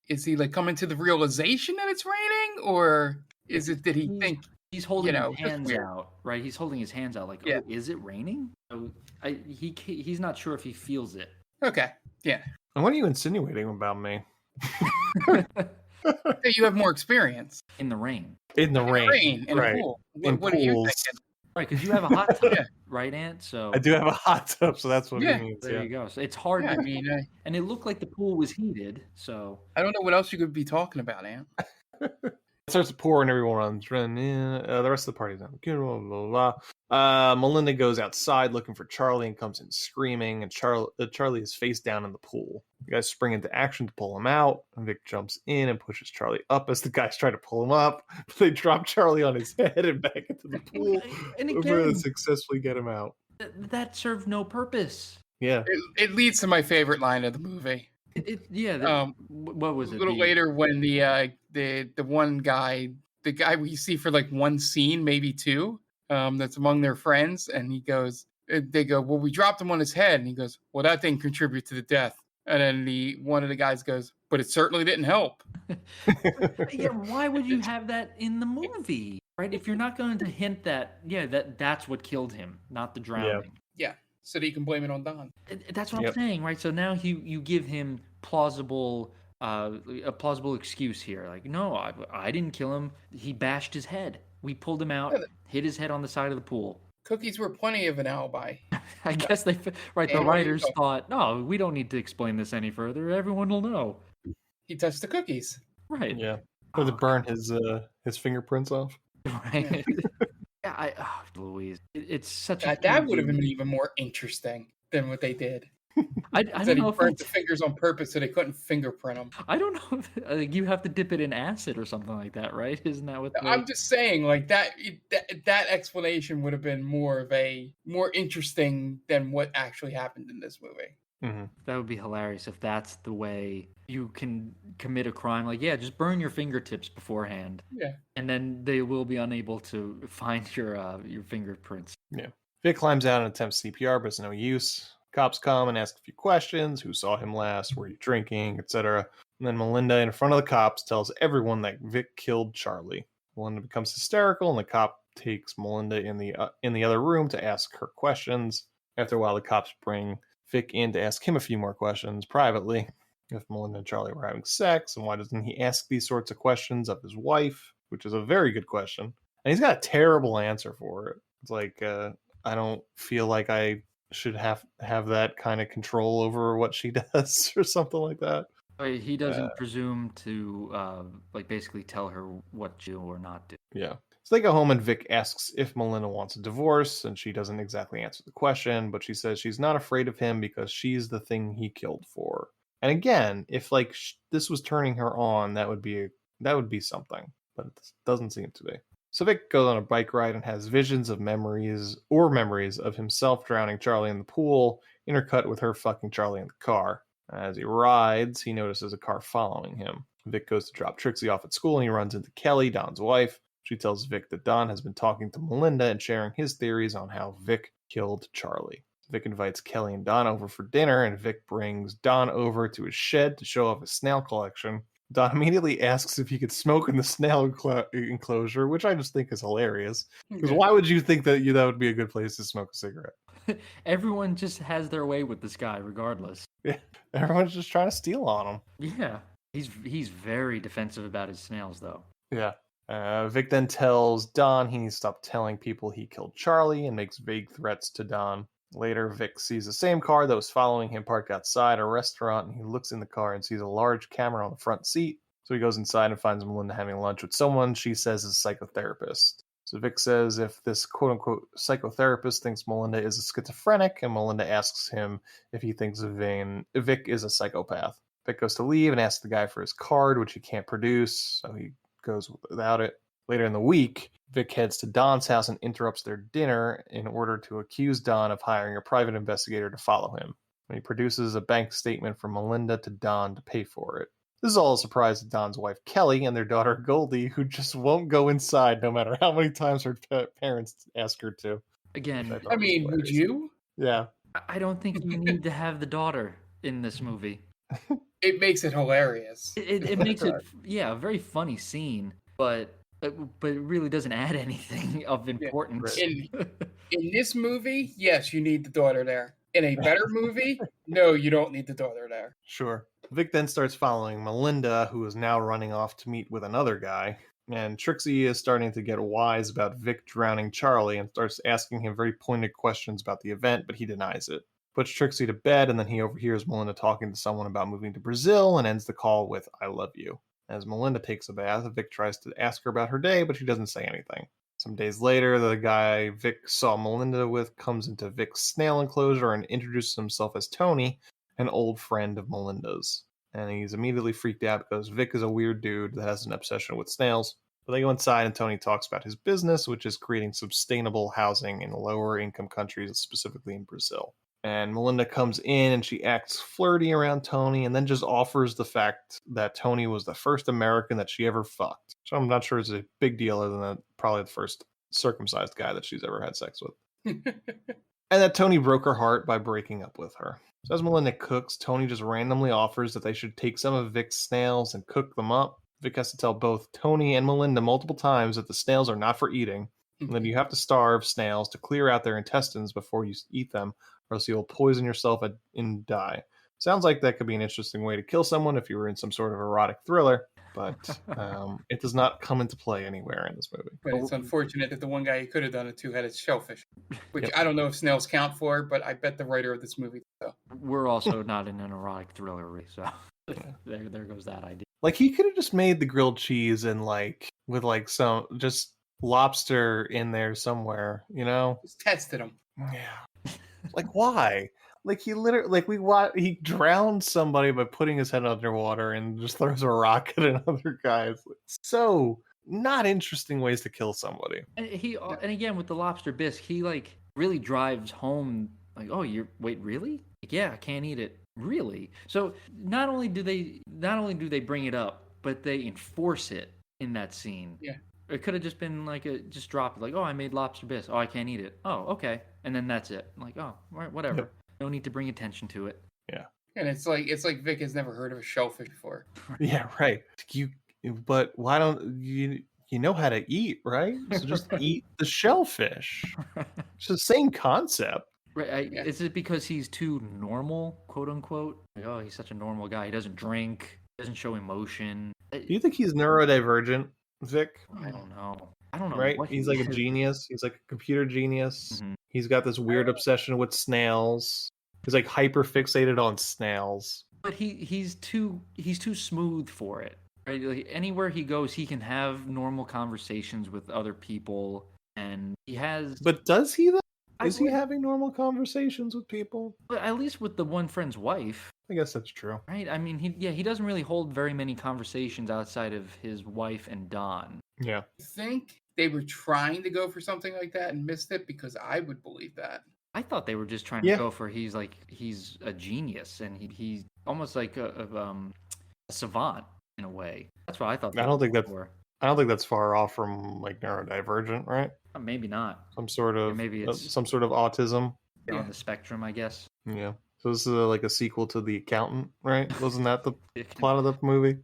is he like coming to the realization that it's raining, or is it that he think he's holding his just hands weird. out, right? He's holding his hands out, like, Yeah. oh, is it raining? So he's not sure if he feels it. Okay, yeah. And what are you insinuating about me? Hey, you have more experience In the rain. In the rain. in right. a pool. In What are you pools. thinking? Right, because you have a hot tub, Yeah. right, Ant? So I do have a hot tub, so that's what Yeah. it means. there Yeah. you go. So it's hard Yeah, to I mean, and it looked like the pool was heated, so I don't know what else you could be talking about, Ant. It starts to pour and everyone runs. The rest of the party's not good. Blah, blah, blah. Melinda goes outside looking for Charlie and comes in screaming. And Charlie is face down in the pool. The guys spring into action to pull him out. And Vic jumps in and pushes Charlie up as the guys try to pull him up. But they drop Charlie on his head and back into the pool and before again, they successfully get him out. that served no purpose. Yeah. It leads to my favorite line of the movie. What was it? A little later, when the one guy, the guy we see for like one scene, maybe two, that's among their friends, and they go, well, we dropped him on his head, and he goes, well, that didn't contribute to the death. And then one of the guys goes, but it certainly didn't help. Yeah, why would you have that in the movie, right? If you're not going to hint that, that's what killed him, not the drowning. Yeah, so that you can blame it on Don. That's what I'm saying, right? So now you give him a plausible excuse here. Like, no, I didn't kill him. He bashed his head. We pulled him out, hit his head on the side of the pool. Cookies were plenty of an alibi. I guess the writers thought, no, we don't need to explain this any further. Everyone will know. He touched the cookies. Right. Yeah. Or to burn his fingerprints off. Right. Yeah, Louise, it's such a... That would have been even more interesting than what they did. I don't know he if burnt the fingers on purpose so they couldn't fingerprint them. I don't know if you have to dip it in acid or something like that, right? Isn't that what? I'm just saying, like that explanation would have been more interesting than what actually happened in this movie. Mm-hmm. That would be hilarious if that's the way you can commit a crime. Like, yeah, just burn your fingertips beforehand. Yeah, and then they will be unable to find your fingerprints. Yeah. Vic climbs out and attempts CPR, but it's no use. Cops come and ask a few questions: who saw him last, were you drinking, etc. And then Melinda, in front of the cops, tells everyone that Vic killed Charlie. Melinda becomes hysterical, and the cop takes Melinda in the other room to ask her questions. After a while, the cops bring Vic in to ask him a few more questions privately. If Melinda and Charlie were having sex, and why doesn't he ask these sorts of questions of his wife? Which is a very good question. And he's got a terrible answer for it. It's like, I don't feel like I should have that kind of control over what she does or something like that. He doesn't presume to basically tell her what to do or not do. Yeah. So they go home and Vic asks if Melinda wants a divorce, and she doesn't exactly answer the question, but she says she's not afraid of him because she's the thing he killed for. And again, if this was turning her on, that would be something, but it doesn't seem to be. So Vic goes on a bike ride and has visions of memories of himself drowning Charlie in the pool, intercut with her fucking Charlie in the car. As he rides, he notices a car following him. Vic goes to drop Trixie off at school and he runs into Kelly, Don's wife. She tells Vic that Don has been talking to Melinda and sharing his theories on how Vic killed Charlie. Vic invites Kelly and Don over for dinner, and Vic brings Don over to his shed to show off his snail collection. Don immediately asks if he could smoke in the snail enclosure, which I just think is hilarious. Because why would you think that would be a good place to smoke a cigarette? Everyone just has their way with this guy, regardless. Yeah, everyone's just trying to steal on him. Yeah, he's very defensive about his snails, though. Yeah. Vic then tells Don he needs to stop telling people he killed Charlie and makes vague threats to Don. Later, Vic sees the same car that was following him parked outside a restaurant, and he looks in the car and sees a large camera on the front seat. So he goes inside and finds Melinda having lunch with someone she says is a psychotherapist. So Vic says if this quote-unquote psychotherapist thinks Melinda is a schizophrenic, and Melinda asks him if he thinks Vic is a psychopath. Vic goes to leave and asks the guy for his card, which he can't produce, so he goes without it. Later in the week, Vic heads to Don's house and interrupts their dinner in order to accuse Don of hiring a private investigator to follow him. And he produces a bank statement from Melinda to Don to pay for it. This is all a surprise to Don's wife, Kelly, and their daughter, Goldie, who just won't go inside no matter how many times her parents ask her to. Again, I mean, would you? Yeah. I don't think you need to have the daughter in this movie. It makes it hilarious. It makes it, a very funny scene, but it really doesn't add anything of importance. In this movie, yes, you need the daughter there. In a better movie, no, you don't need the daughter there. Sure. Vic then starts following Melinda, who is now running off to meet with another guy. And Trixie is starting to get wise about Vic drowning Charlie and starts asking him very pointed questions about the event, but he denies it. Puts Trixie to bed, and then he overhears Melinda talking to someone about moving to Brazil and ends the call with, "I love you." As Melinda takes a bath, Vic tries to ask her about her day, but she doesn't say anything. Some days later, the guy Vic saw Melinda with comes into Vic's snail enclosure and introduces himself as Tony, an old friend of Melinda's. And he's immediately freaked out because Vic is a weird dude that has an obsession with snails. But they go inside and Tony talks about his business, which is creating sustainable housing in lower income countries, specifically in Brazil. And Melinda comes in and she acts flirty around Tony and then just offers the fact that Tony was the first American that she ever fucked. So I'm not sure it's a big deal other than probably the first circumcised guy that she's ever had sex with. And that Tony broke her heart by breaking up with her. So as Melinda cooks, Tony just randomly offers that they should take some of Vic's snails and cook them up. Vic has to tell both Tony and Melinda multiple times that the snails are not for eating, and that you have to starve snails to clear out their intestines before you eat them, or else you'll poison yourself and die. Sounds like that could be an interesting way to kill someone if you were in some sort of erotic thriller, but it does not come into play anywhere in this movie. But it's unfortunate that the one guy who could have done it to had a shellfish, which I don't know if snails count for, but I bet the writer of this movie so. We're also not in an erotic thriller, so there goes that idea. Like, he could have just made the grilled cheese and with some just lobster in there somewhere, you know? Just tested him. Yeah. Like, why? Like, he literally, he drowned somebody by putting his head underwater and just throws a rock at another guy. So not interesting ways to kill somebody. And and again, with the lobster bisque, he really drives home oh, wait, really? Yeah, I can't eat it. Really? So not only do they bring it up, but they enforce it in that scene. Yeah. It could have just been just drop it, oh, I made lobster bisque. Oh, I can't eat it. Oh, okay. And then that's it. Oh, right, whatever. Yep. No need to bring attention to it. Yeah. And it's like Vic has never heard of a shellfish before. Yeah, right. But why don't you know how to eat, right? So just eat the shellfish. It's the same concept. Right. Is it because he's too normal, quote unquote? Oh, he's such a normal guy. He doesn't drink, doesn't show emotion. Do you think he's neurodivergent, Vic? I don't know. Right? He's like a genius. He's like a computer genius. Mm-hmm. He's got this weird obsession with snails. He's hyper fixated on snails. But he's too smooth for it. Right? Anywhere he goes, he can have normal conversations with other people, and he has. But does he though? Is he having normal conversations with people? But at least with the one friend's wife. I guess that's true. Right? I mean, he doesn't really hold very many conversations outside of his wife and Don. Yeah. I think they were trying to go for something like that and missed it, because I would believe that. I thought they were just trying to go for he's a genius and he's almost like a savant in a way. That's what I thought. I don't think that's far off from neurodivergent, right? Maybe not. Some sort of some sort of autism on the spectrum, I guess. Yeah. So this is a sequel to The Accountant, right? Wasn't that the plot of the movie?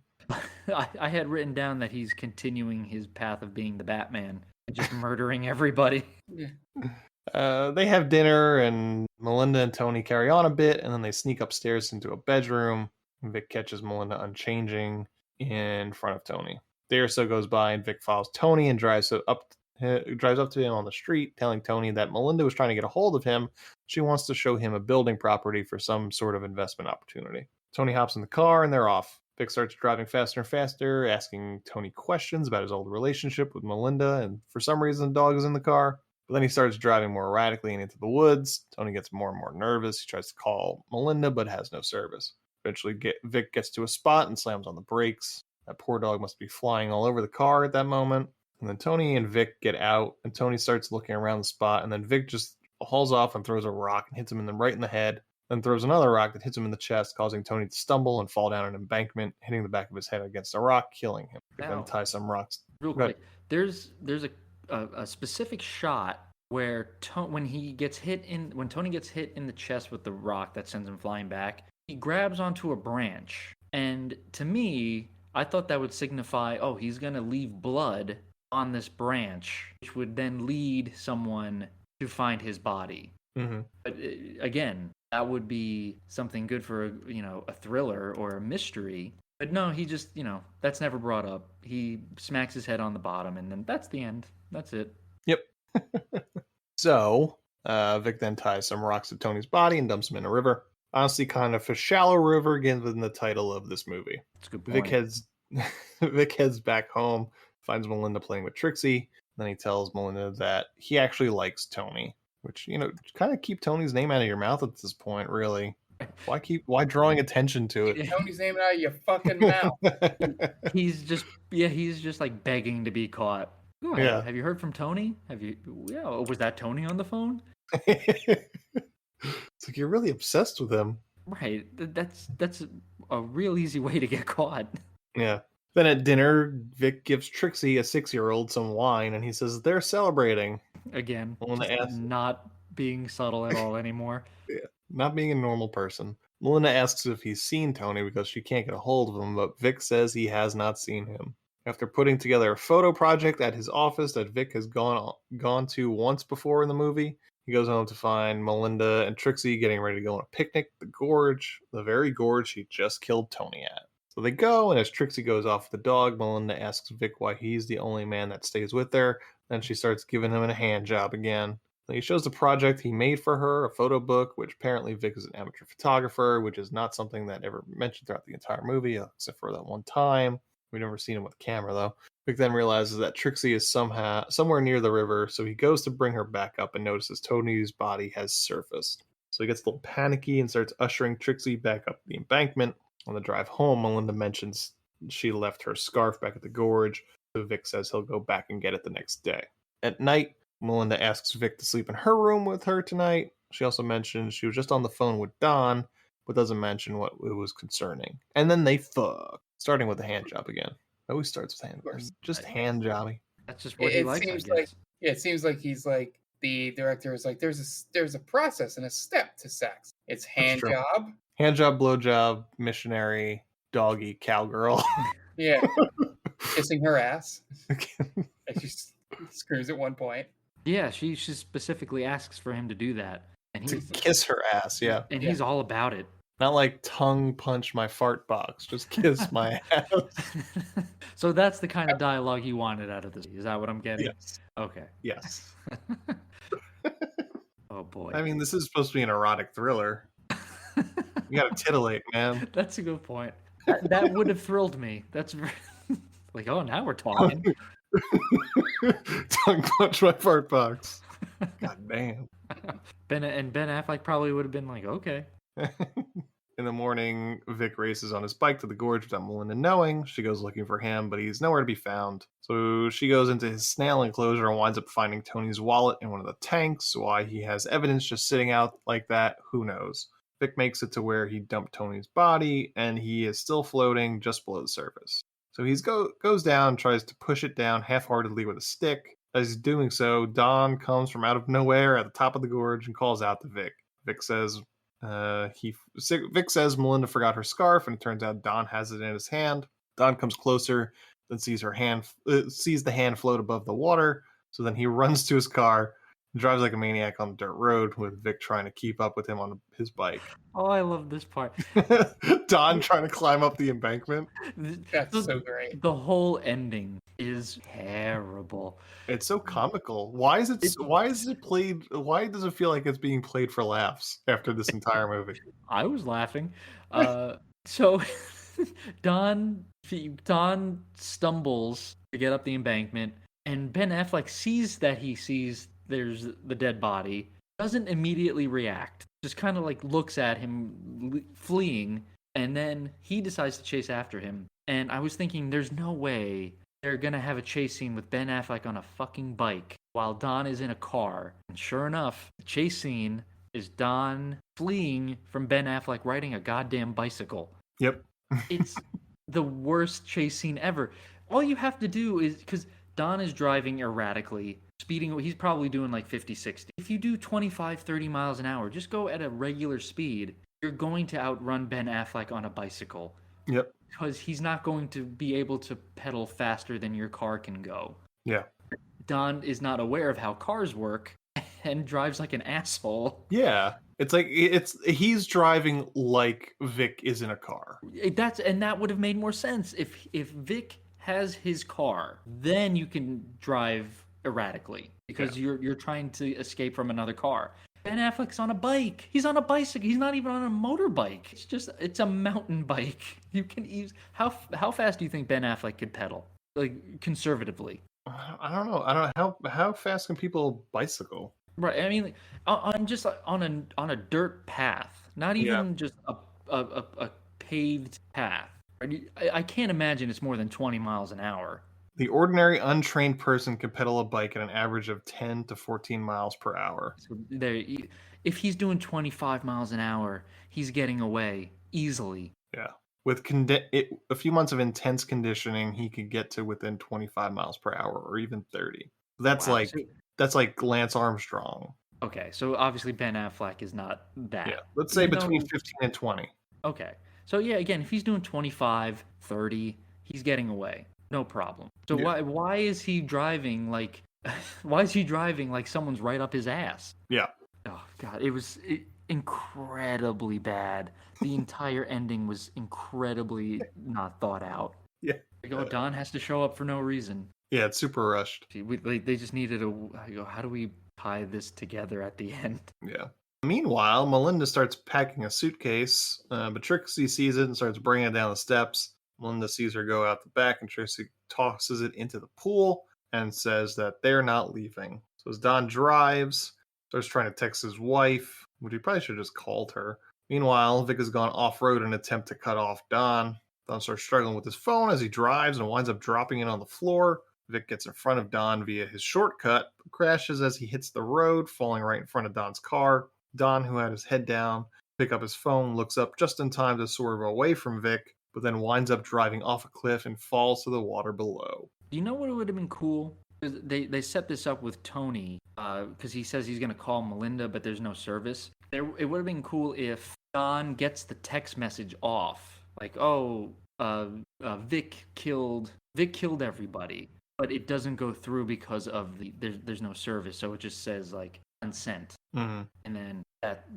I had written down that he's continuing his path of being the Batman and just murdering everybody. Yeah. They have dinner, and Melinda and Tony carry on a bit, and then they sneak upstairs into a bedroom. Vic catches Melinda unchanging in front of Tony. Day or so goes by, and Vic follows Tony and drives up to him on the street, telling Tony that Melinda was trying to get a hold of him. She wants to show him a building property for some sort of investment opportunity. Tony hops in the car, and they're off. Vic starts driving faster and faster, asking Tony questions about his old relationship with Melinda, and for some reason the dog is in the car. But then he starts driving more erratically and into the woods. Tony gets more and more nervous. He tries to call Melinda, but has no service. Eventually, Vic gets to a spot and slams on the brakes. That poor dog must be flying all over the car at that moment. And then Tony and Vic get out, and Tony starts looking around the spot, and then Vic just hauls off and throws a rock and hits him right in the head. then throws another rock that hits him in the chest, causing Tony to stumble and fall down an embankment, hitting the back of his head against a rock, killing him. Vic then ties some rocks. Real quick, there's a specific shot where when Tony gets hit in the chest with the rock that sends him flying back, he grabs onto a branch, and to me, I thought that would signify, oh, he's gonna leave blood on this branch, which would then lead someone to find his body. Mm-hmm. But again, that would be something good for a thriller or a mystery. But no, he just that's never brought up. He smacks his head on the bottom, and then that's the end. That's it. Yep. So Vic then ties some rocks to Tony's body and dumps him in a river. Honestly, kind of a shallow river, given the title of this movie. That's a good point. Vic heads back home, finds Melinda playing with Trixie. Then he tells Melinda that he actually likes Tony, which, kind of keep Tony's name out of your mouth at this point, really. Why drawing attention to it? Tony's name out of your fucking mouth. He's just like begging to be caught. Go ahead. Yeah. Have you heard from Tony? Was that Tony on the phone? It's like you're really obsessed with him. Right. That's a real easy way to get caught. Yeah. Then at dinner, Vic gives Trixie, a 6-year-old, some wine, and he says they're celebrating. Again, not being subtle at all anymore. Yeah, not being a normal person. Melinda asks if he's seen Tony because she can't get a hold of him, but Vic says he has not seen him. After putting together a photo project at his office that Vic has gone to once before in the movie, he goes home to find Melinda and Trixie getting ready to go on a picnic at the gorge, the very gorge he just killed Tony at. So they go, and as Trixie goes off with the dog, Melinda asks Vic why he's the only man that stays with her. Then she starts giving him a hand job again. Then he shows the project he made for her, a photo book, which apparently Vic is an amateur photographer, which is not something that ever mentioned throughout the entire movie, except for that one time. We've never seen him with a camera, though. Vic then realizes that Trixie is somewhere near the river, so he goes to bring her back up and notices Tony's body has surfaced. So he gets a little panicky and starts ushering Trixie back up the embankment. On the drive home, Melinda mentions she left her scarf back at the gorge, so Vic says he'll go back and get it the next day. At night, Melinda asks Vic to sleep in her room with her tonight. She also mentions she was just on the phone with Don, but doesn't mention what it was concerning. And then they fuck, starting with the hand job again. It always starts with hand. Just hand jobby. That's just what he likes, I guess. It seems like he's like, the director is like, there's a process and a step to sex. It's hand job. Hand job, blow job, missionary, doggy, cowgirl. Yeah. Kissing her ass. And she screams at one point. Yeah, she specifically asks for him to do that. And to kiss her ass, yeah. And he's all about it. Not like tongue punch my fart box, just kiss my ass. So that's the kind of dialogue you wanted out of this. Is that what I'm getting? Yes. Okay. Yes. Oh boy. I mean, this is supposed to be an erotic thriller. You gotta titillate, man. That's a good point. That would have thrilled me. That's like, oh, now we're talking. Tongue punch my fart box. God damn. Ben Affleck probably would have been like, okay. In the morning, Vic races on his bike to the gorge without Melinda knowing. She goes looking for him, but he's nowhere to be found. So she goes into his snail enclosure and winds up finding Tony's wallet in one of the tanks. Why he has evidence just sitting out like that, who knows? Vic makes it to where he dumped Tony's body, and he is still floating just below the surface. So he goes down and tries to push it down half-heartedly with a stick. As he's doing so, Don comes from out of nowhere at the top of the gorge and calls out to Vic. Vic says Melinda forgot her scarf, and it turns out Don has it in his hand. Don comes closer, then sees the hand float above the water. So then he runs to his car and drives like a maniac on the dirt road, with Vic trying to keep up with him on his bike. Oh, I love this part. Don trying to climb up the embankment. That's so great. The whole ending is terrible. It's so comical. Why does it feel like it's being played for laughs after this entire movie? I was laughing. So Don stumbles to get up the embankment, and Ben Affleck sees there's the dead body, doesn't immediately react, just kind of like looks at him fleeing, and then he decides to chase after him. And I was thinking, there's no way they're gonna have a chase scene with Ben Affleck on a fucking bike while Don is in a car. And sure enough, the chase scene is Don fleeing from Ben Affleck riding a goddamn bicycle. Yep. It's the worst chase scene ever. All you have to do is, because Don is driving erratically, speeding, he's probably doing like 50, 60. If you do 25, 30 miles an hour, just go at a regular speed, you're going to outrun Ben Affleck on a bicycle. Yep. Because he's not going to be able to pedal faster than your car can go. Yeah. Don is not aware of how cars work and drives like an asshole. Yeah. It's like he's driving like Vic is in a car. That would have made more sense if Vic has his car, then you can drive erratically because you're trying to escape from another car. Ben Affleck's on a bike. He's on a bicycle. He's not even on a motorbike. It's a mountain bike. You can use how fast do you think Ben Affleck could pedal? Like conservatively. I don't know. How fast can people bicycle? Right. I mean, on just on a dirt path, not even just a paved path. I can't imagine it's more than 20 miles an hour. The ordinary untrained person can pedal a bike at an average of 10 to 14 miles per hour. So if he's doing 25 miles an hour, he's getting away easily. Yeah. With a few months of intense conditioning, he could get to within 25 miles per hour or even 30. That's like Lance Armstrong. Okay, so obviously Ben Affleck is not that. Yeah, let's say between 15 and 20. Okay. So yeah, again, if he's doing 25, 30, he's getting away. No problem. So why is he driving like someone's right up his ass? Yeah. Oh god, it was incredibly bad. The entire ending was incredibly not thought out. Yeah. Like, Don has to show up for no reason. Yeah, it's super rushed. They just needed how do we tie this together at the end? Yeah. Meanwhile, Melinda starts packing a suitcase, but Trixie sees it and starts bringing it down the steps. Melinda sees her go out the back, and Trixie tosses it into the pool and says that they're not leaving. So as Don drives, starts trying to text his wife, which he probably should have just called her. Meanwhile, Vic has gone off-road in an attempt to cut off Don. Don starts struggling with his phone as he drives and winds up dropping it on the floor. Vic gets in front of Don via his shortcut, but crashes as he hits the road, falling right in front of Don's car. Don, who had his head down, pick up his phone, looks up just in time to swerve away from Vic, but then winds up driving off a cliff and falls to the water below. Do you know what would have been cool? They set this up with Tony because he says he's going to call Melinda, but there's no service. It would have been cool if Don gets the text message off, like, Vic killed everybody, but it doesn't go through because of there's no service, so it just says like unsent, and then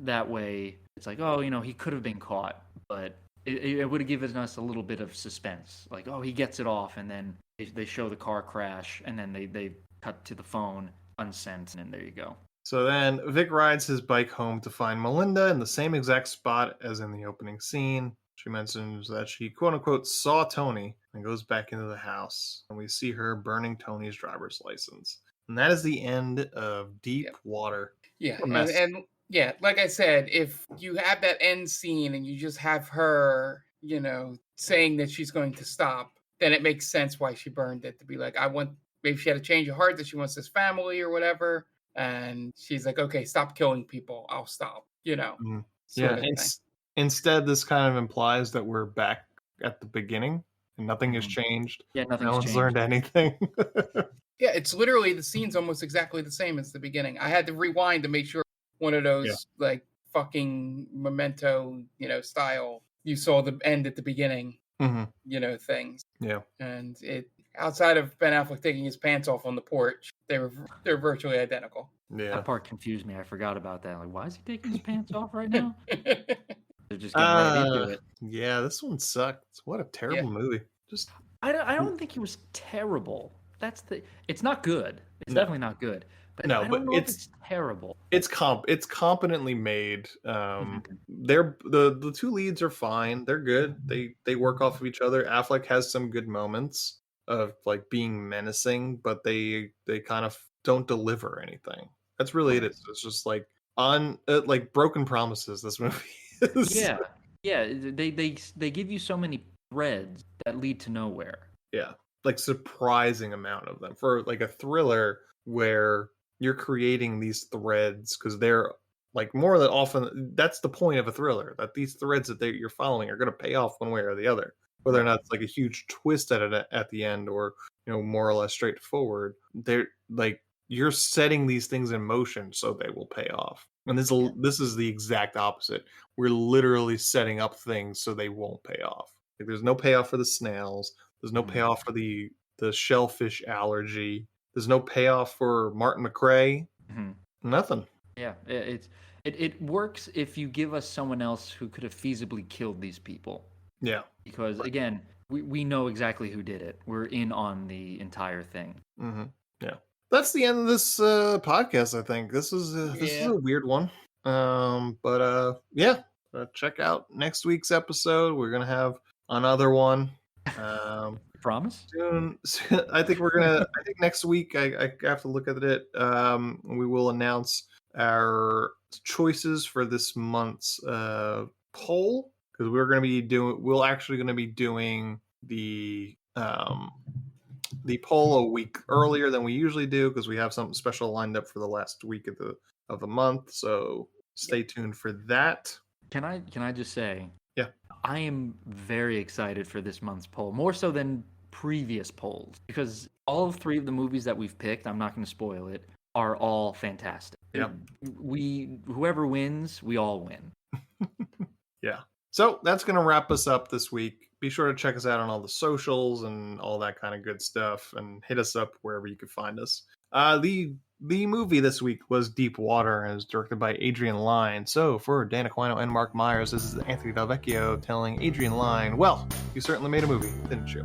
that way it's like, he could have been caught, but it would have given us a little bit of suspense, like, he gets it off, and then they show the car crash, and then they cut to the phone unsent, and there you go. So then Vic rides his bike home to find Melinda in the same exact spot as in the opening scene. She mentions that she quote-unquote saw Tony and goes back into the house, and we see her burning Tony's driver's license. And that is the end of Deep Water. Yeah, and yeah, like I said, if you have that end scene and you just have her, saying that she's going to stop, then it makes sense why she burned it, to be like, maybe she had a change of heart that she wants this family or whatever, and she's like, okay, stop killing people, I'll stop, Mm-hmm. Yeah, instead, this kind of implies that we're back at the beginning and nothing has changed. Yeah, no one's learned anything. Yeah, it's literally, the scene's almost exactly the same as the beginning. I had to rewind to make sure one of those like fucking Memento, style, you saw the end at the beginning, things. Yeah. And it, outside of Ben Affleck taking his pants off on the porch, they're virtually identical. Yeah. That part confused me. I forgot about that. Like, why is he taking his pants off right now? They're just getting right into it. Yeah, this one sucked. What a terrible movie. Just I don't think it was terrible. It's not good. It's definitely not good. But I don't know if it's terrible. It's competently made. They're the two leads are fine. They're good. They work off of each other. Affleck has some good moments of like being menacing, but they kind of don't deliver anything. That's really it. It's just like like broken promises. This movie is. Yeah. They give you so many threads that lead to nowhere. Yeah, like surprising amount of them for like a thriller where you're creating these threads because they're Like more than often, that's the point of a thriller, that these threads that you're following are going to pay off one way or the other. Whether or not it's like a huge twist at the end, or more or less straightforward, they're like you're setting these things in motion so they will pay off. And this is the exact opposite. We're literally setting up things so they won't pay off. Like, there's no payoff for the snails. There's no payoff for the shellfish allergy. There's no payoff for Martin McRae. Nothing. Yeah, it works if you give us someone else who could have feasibly killed these people. Yeah. Because again, we know exactly who did it. We're in on the entire thing. Yeah. That's the end of this podcast, I think. This is a weird one. Check out next week's episode. We're gonna have another one. Promise? Soon. I think next week I have to look at it. We will announce our choices for this month's poll, because we're actually going to be doing the poll a week earlier than we usually do, because we have something special lined up for the last week of the month. So stay tuned for that. Can I just say, yeah, I am very excited for this month's poll, more so than previous polls, because all 3 of the movies that we've picked, I'm not going to spoil it, are all fantastic. Yeah. Whoever wins, we all win. Yeah. So that's going to wrap us up this week. Be sure to check us out on all the socials and all that kind of good stuff, and hit us up wherever you could find us. The movie this week was Deep Water, and it was directed by Adrian Lyne. So for Dan Aquino and Mark Myers, this is Anthony Delvecchio telling Adrian Lyne, well, you certainly made a movie, didn't you?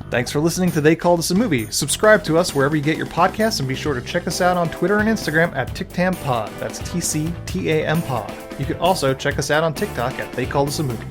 Thanks for listening to They Called Us a Movie. Subscribe to us wherever you get your podcasts, and be sure to check us out on Twitter and Instagram at TicTamPod. That's TCTAM Pod. You can also check us out on TikTok at They Called Us a Movie.